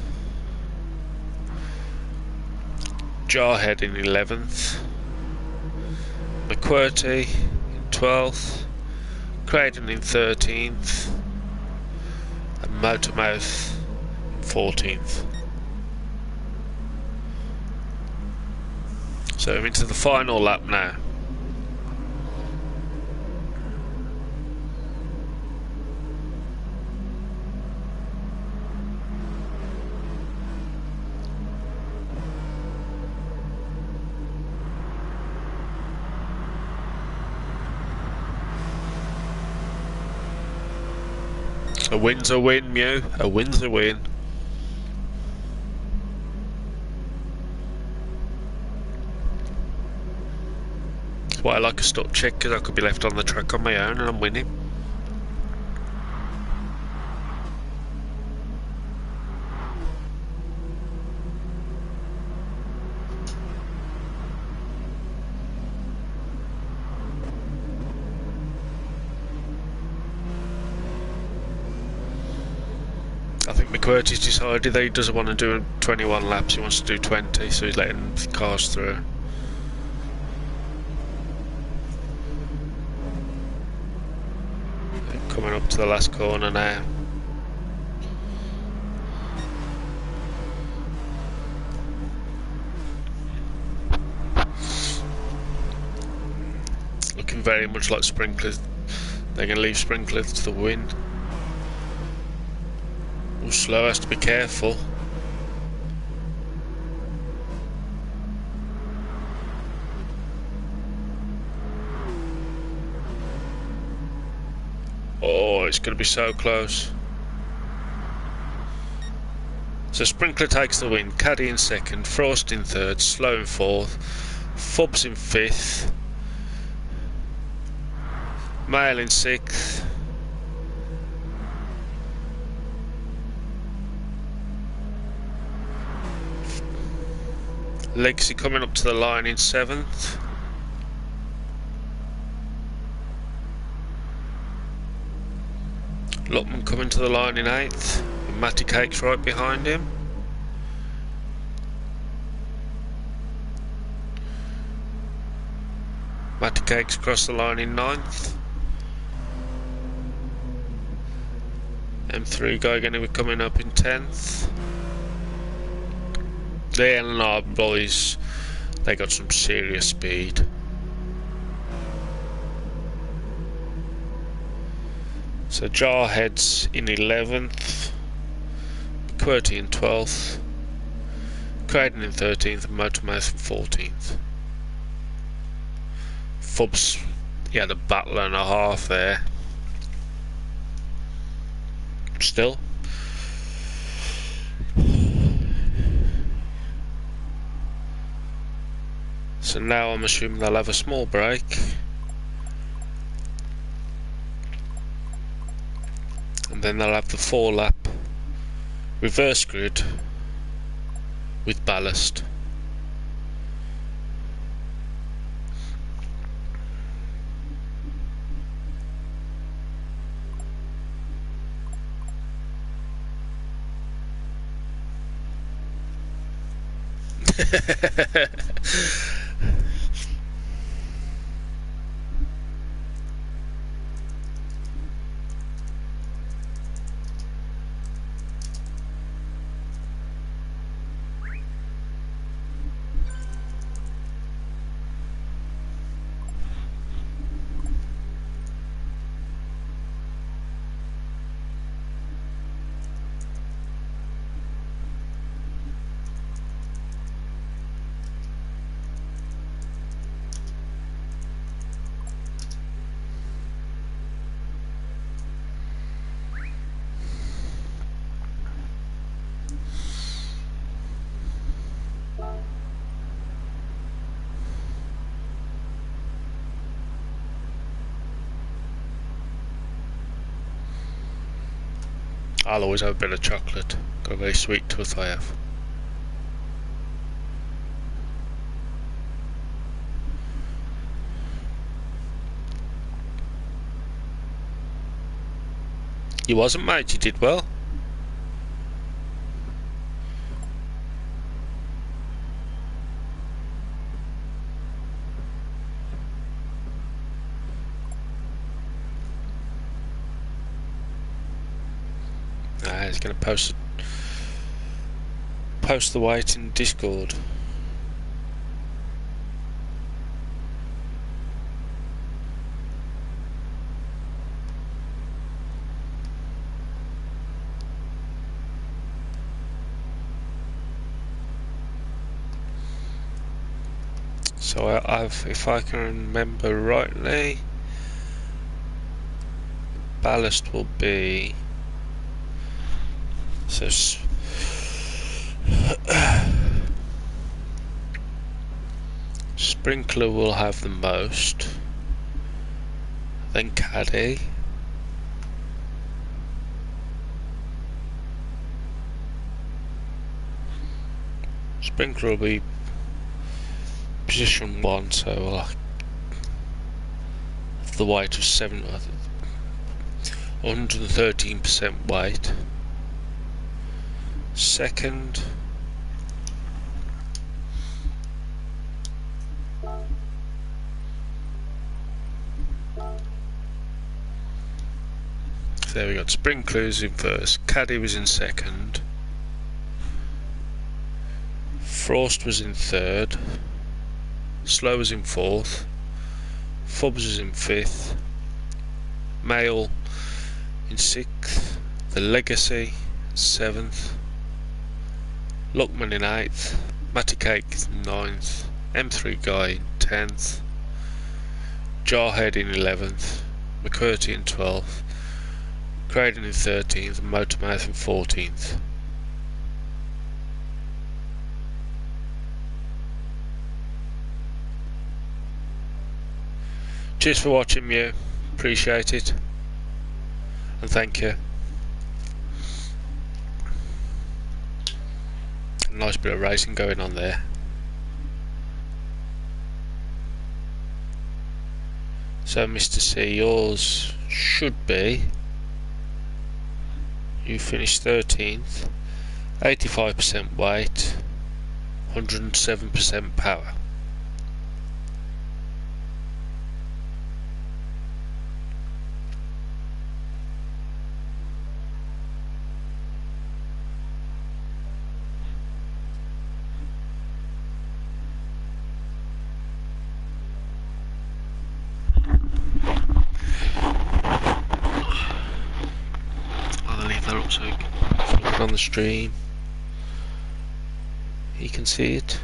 Jarhead in 11th. McQuirty in 12th. Craden in 13th. And Motormouth in 14th. So we're into the final lap now. A win's a win, Mew. A win's a win. That's why I like a stop check, because I could be left on the track on my own and I'm winning. I think McQuirty's decided that he doesn't want to do 21 laps, he wants to do 20, so he's letting the cars through. Coming up to the last corner now. Looking very much like Sprinklers. They're going to leave Sprinklers to the win. Slow has to be careful. Oh, it's going to be so close. So Sprinkler takes the win. Caddy in 2nd, Frost in 3rd, Slow in 4th, Fubs in 5th, Mail in 6th. Legacy coming up to the line in 7th. Lockman coming to the line in 8th. And Matty Cake's right behind him. Matty Cake's across the line in 9th. M3 guy going to be coming up in 10th. The LNR boys, they got some serious speed. So Jarhead's in 11th, QWERTY in 12th, Craden in 13th, and Motormouth in 14th. Fubs, he had a battle and a half there. Still. So now I'm assuming they'll have a small break. And then they'll have the 4-lap reverse grid with ballast. I'll always have a bit of chocolate. Got a very sweet tooth I have. You wasn't, mate, you did well. He's going to post the weight in Discord. So I've, if I can remember rightly, ballast will be so sprinkler will have the most, then caddy, sprinkler will be position 1, so the weight of 113% weight. Second, there we got sprinklers in first, caddy was in second, frost was in third, slow was in fourth, fubs was in fifth, mail in sixth, the legacy 7th, Luckman in 8th, Matty Cake in 9th, M3 Guy in 10th, Jarhead in 11th, McCurty in 12th, Craden in 13th, and Motormouth in 14th. Cheers for watching, you. Appreciate it. And thank you. Nice bit of racing going on there. So Mr. C, yours should be, you finished 13th, 85% weight, 107% power. On the stream, you can see it.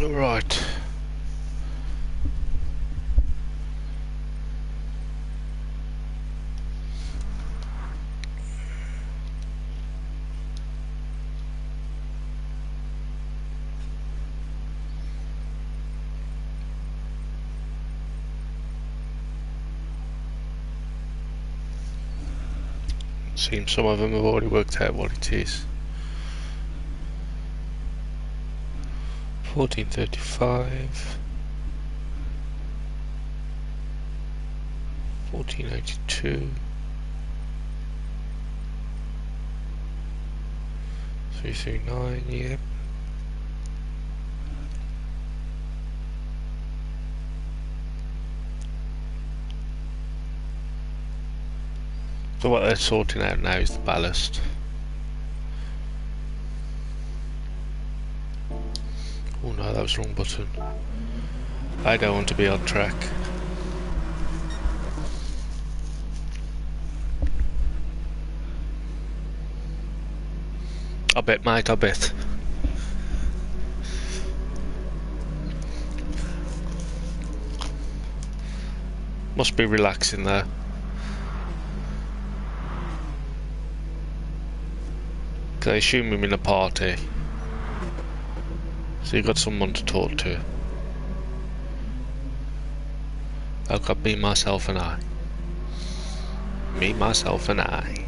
Right. Seems some of them have already worked out what it is. 1435, 1482, 339, yep. So what they're sorting out now is the ballast. Oh no, that was the wrong button. I don't want to be on track. I bet, mate, I bet. Must be relaxing there. Cause I assume I'm in a party. So you got someone to talk to. I've got me, myself and I. Me, myself and I.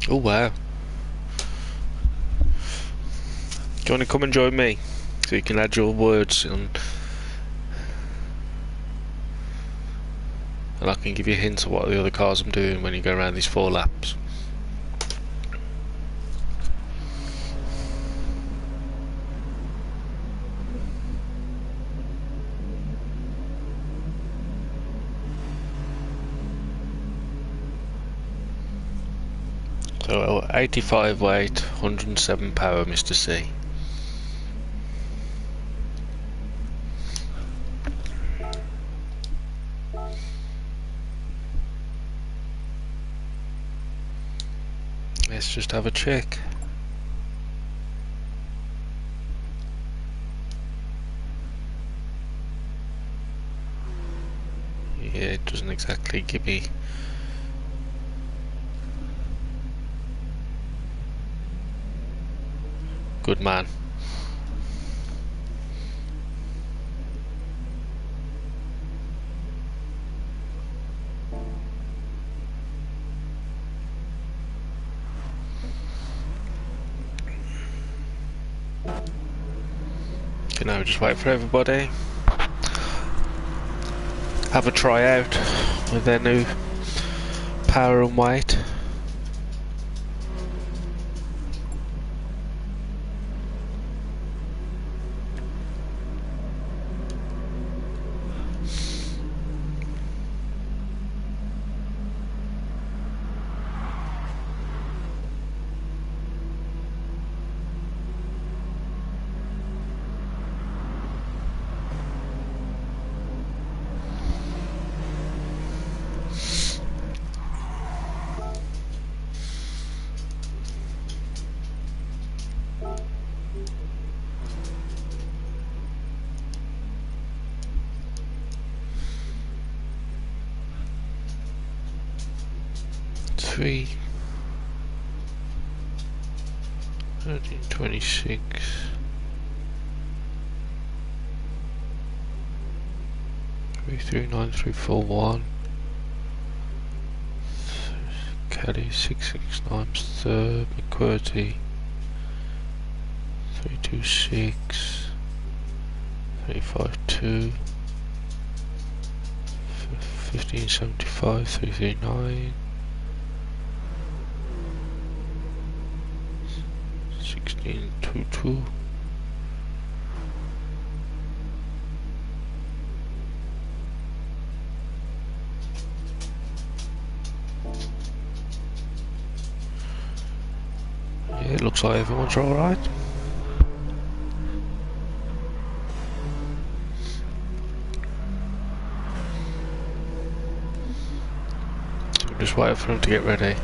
Oh wow. Do you want to come and join me? So you can add your words on, and I can give you hints of what the other cars I'm doing when you go around these 4 laps. So 85 weight, 107 power, Mr. C. Let's just have a check. Yeah, it doesn't exactly give me. Good man. Okay, now we just wait for everybody. Have a try out with their new power and weight. Three 1326 339341 Caddy 669 third McQuartie 326 352 1575 339 1622 Yeah, it looks like everyone's alright. I'm just waiting for them to get ready.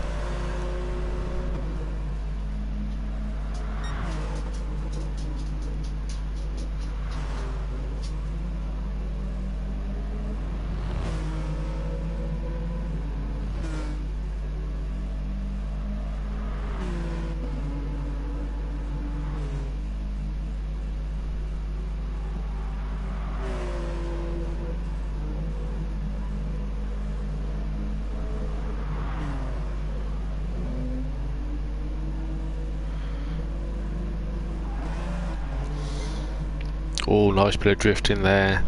Oh, nice bit of drifting there.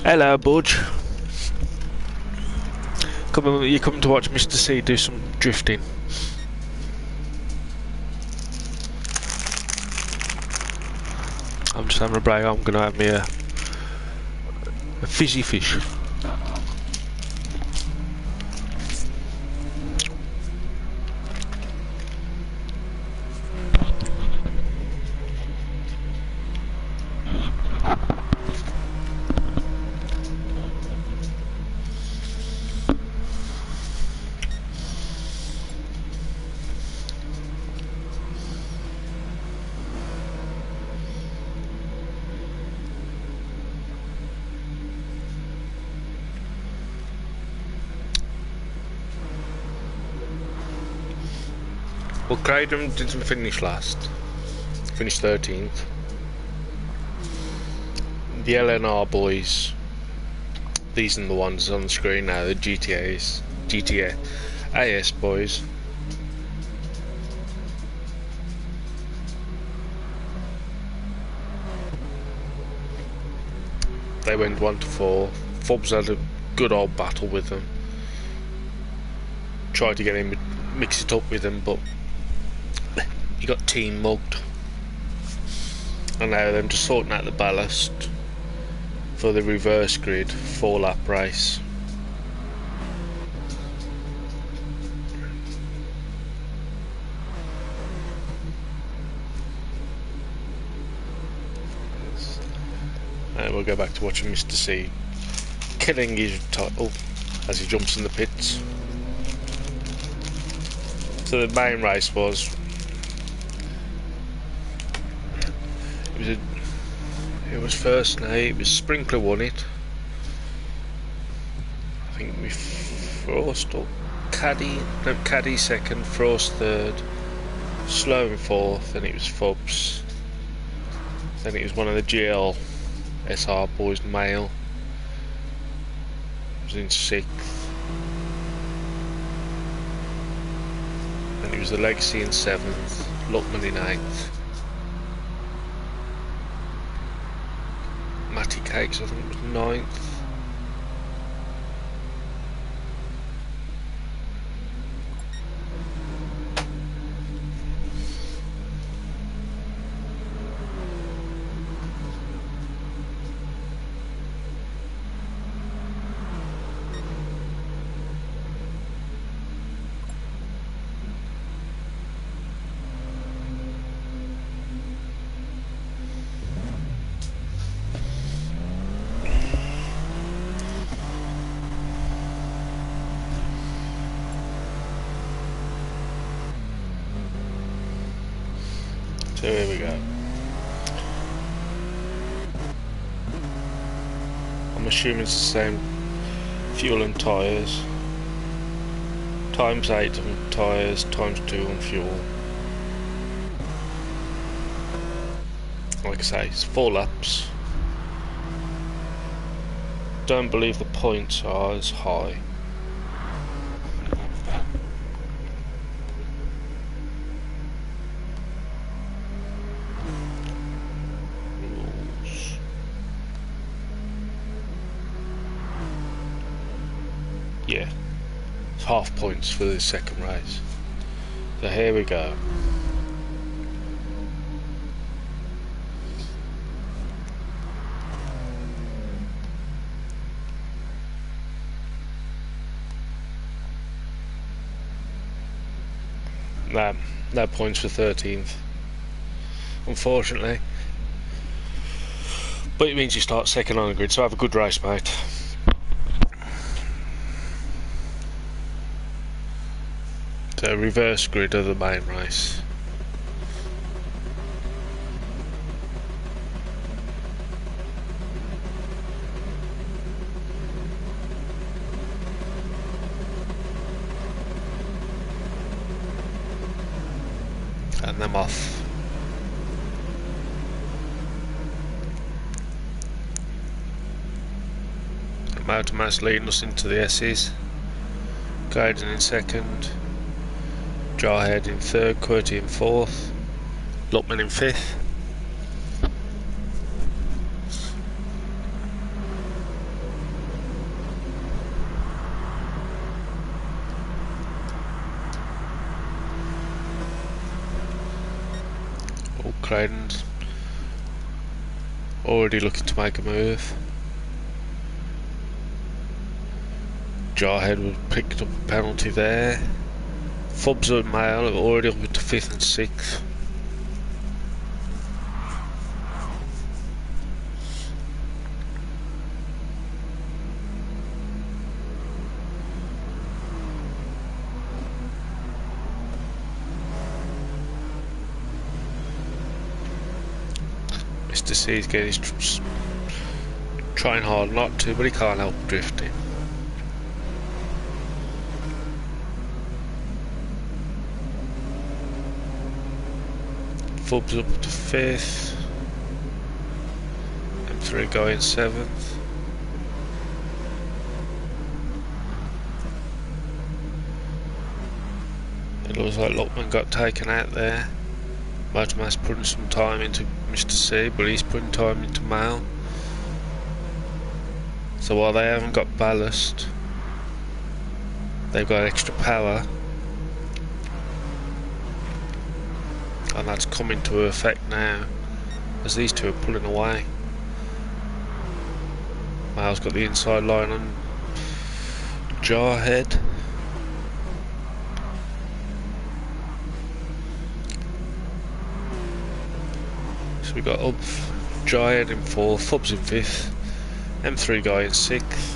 Hello, Budge. You come to watch Mr. C do some drifting. I'm just having a break. I'm gonna have me a fizzy fish. Well, Cradham didn't finish last. Finished 13th. The LNR boys, these are the ones on the screen now, the GTA AS boys. They went 1 to 4. Fobbs had a good old battle with them. Tried to get him, mix it up with them, but he got team mugged. And now they're just sorting out the ballast for the reverse grid 4-lap race. And we'll go back to watching Mr. C killing his title as he jumps in the pits. So the main race was it was first night. It was Sprinkler won it. I think we Frost or Caddy second, Frost third, Slow in fourth, then it was Fobbs, then it was one of the GLSR boys, male, was in sixth, then it was the Legacy in seventh, Luckman in eighth, Matty Cakes I think was ninth. So here we go. I'm assuming it's the same fuel and tyres. Times 8 on tyres, times 2 on fuel. Like I say, it's 4 laps. Don't believe the points are as high. Yeah, it's half points for the second race. So here we go. No points for 13th, unfortunately. But it means you start second on the grid, so have a good race, mate. The reverse grid of the main race. And them off. Motorman's leading us into the S's. Gaiden in second. Jarhead in third, Qwerty in fourth. Lutman in fifth. Oh, Creighton's already looking to make a move. Jarhead was picked up a penalty there. Fubs and Mail are already up into 5th and 6th. Mr. C's getting his trying hard not to, but he can't help drifting. Fubs up to 5th, M3 going 7th. It looks like Lutman got taken out there. Motorman's putting some time into Mr. C, but he's putting time into Mail. So while they haven't got ballast, they've got extra power. And that's coming to effect now as these two are pulling away. Mail's got the inside line on Jarhead. So we got up Jarhead in 4th, Fubs in 5th, M3 guy in 6th.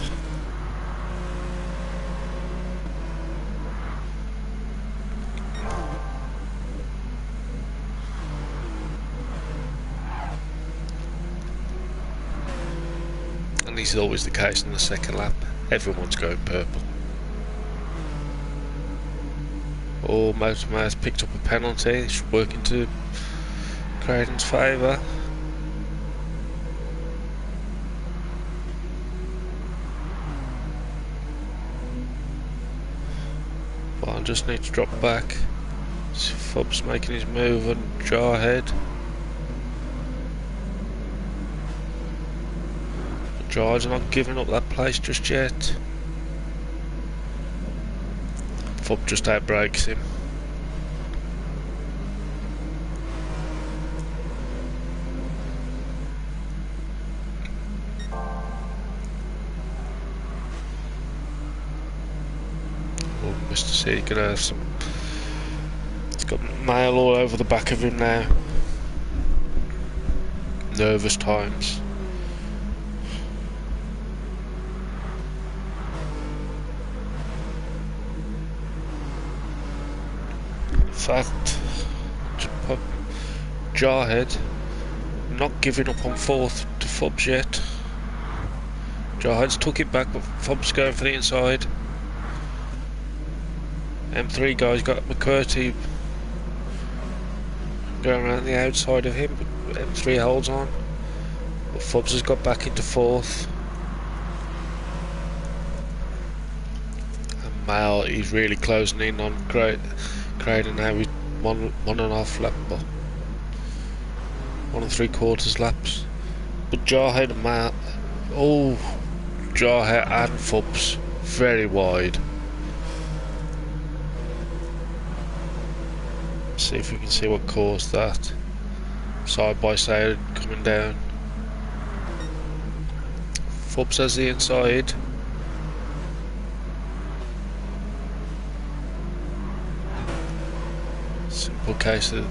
And this is always the case in the second lap. Everyone's going purple. Oh, Motorman's picked up a penalty. It's working to Creighton's favour. Well, I just need to drop back. See Fub's making his move on Jarhead. Jarhead's not giving up that place just yet. Fub just outbrakes him. Oh, Mr. C gonna have some. He's got Mail all over the back of him now. Nervous times. In fact, Jarhead not giving up on 4th to Fubs yet. Jarhead's took it back, but Fubs going for the inside. M3 guy's got McCurty going around the outside of him, but M3 holds on. But Fubs has got back into 4th. And Mail, he's really closing in on Creighton now with 1.5 lap, 1 3/4 laps. But Jarhead and Mail, oh, Jarhead and Fubs very wide. See if we can see what caused that. Side by side coming down. Fubs has the inside. Simple case of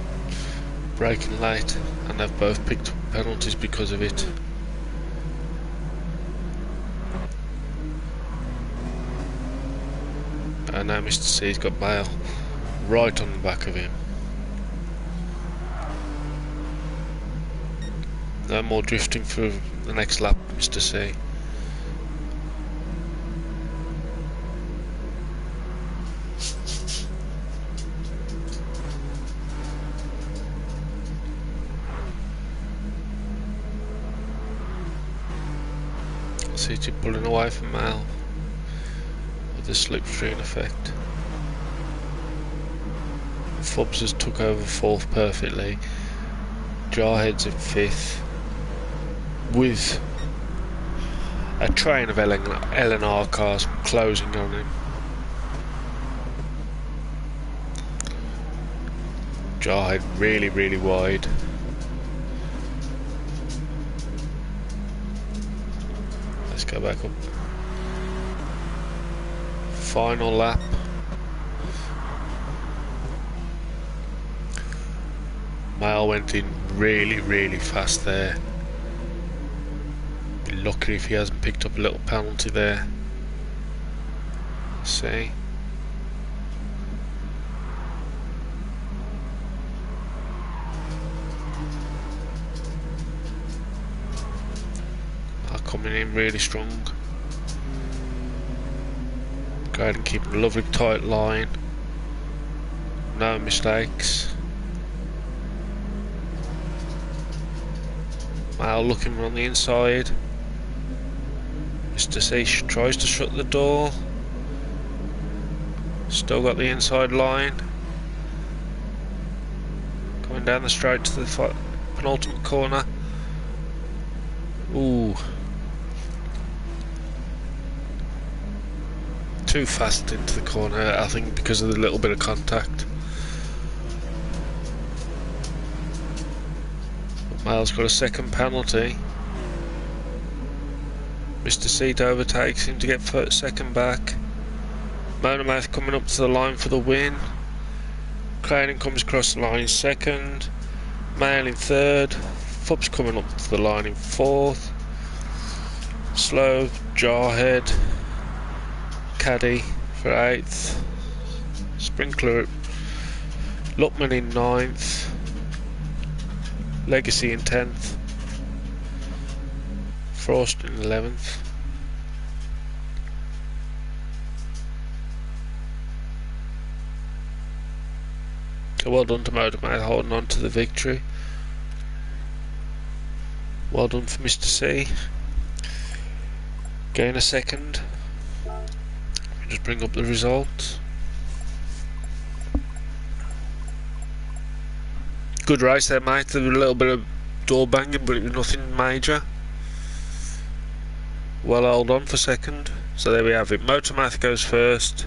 braking late, and they've both picked up penalties because of it. And now Mr. C's got Mail right on the back of him. No more drifting through the next lap, Mr. C. City pulling away from Mal with the slipstream effect. Fubs has took over 4th perfectly. Jarhead's in 5th with a train of LNR cars closing on him. Jarhead really wide. Let's go back up. Final lap. Mal went in really fast there. Be lucky if he hasn't picked up a little penalty there. See? Coming in really strong. Go ahead and keep a lovely tight line. No mistakes. Mal looking on the inside. Mr. C tries to shut the door. Still got the inside line. Going down the straight to the penultimate corner. Ooh. Too fast into the corner, I think, because of the little bit of contact. Mal's got a second penalty. Mr. Seat overtakes him to get second back. Monomouth coming up to the line for the win. Cranen comes across the line second. Mail in third. Fubs coming up to the line in 4th. Slow, Jarhead. Caddy for 8th, Sprinkler, Luckman in 9th, Legacy in 10th, Frost in 11th. So well done to Motormate holding on to the victory. Well done for Mr. C. Gain a second. Just bring up the results. Good race there, mate. There was a little bit of door banging, but it was nothing major. Well held on for second. So there we have it. Motormath goes first.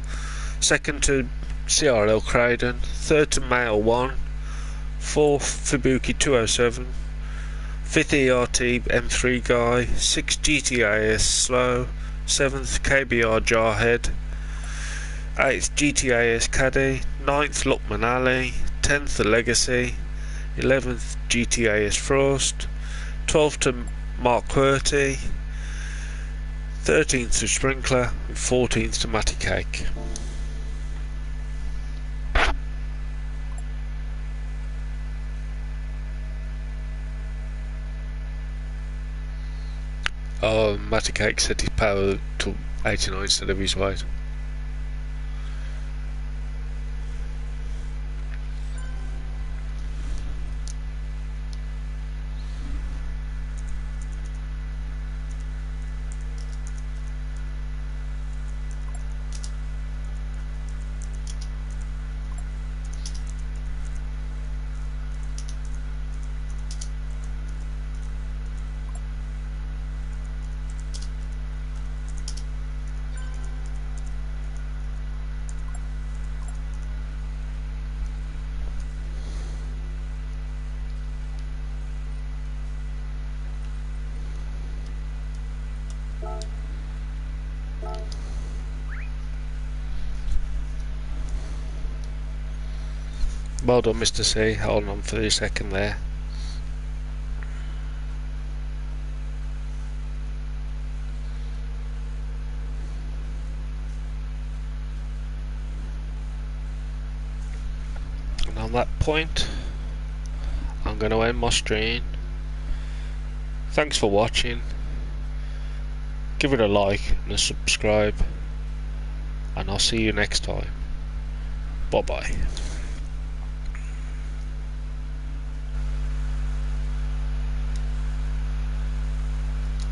Second to CRL Craden. Third to Mail 1. Fourth Fubuki 207. Fifth ERT M3 guy. Sixth GTAS Slow. Seventh KBR Jarhead. 8th GTAS Caddy, 9th Luckman Ali, 10th the Legacy, 11th GTAS Frost, 12th to Mark Querty, 13th to Sprinkler, and 14th to Matty Cake. Oh, Matty Cake set his power to 89 instead of his weight. Well done, Mr. C, holding on for the second there. that point, I'm going to end my stream. Thanks for watching. Give it a like and a subscribe, and I'll see you next time. Bye bye.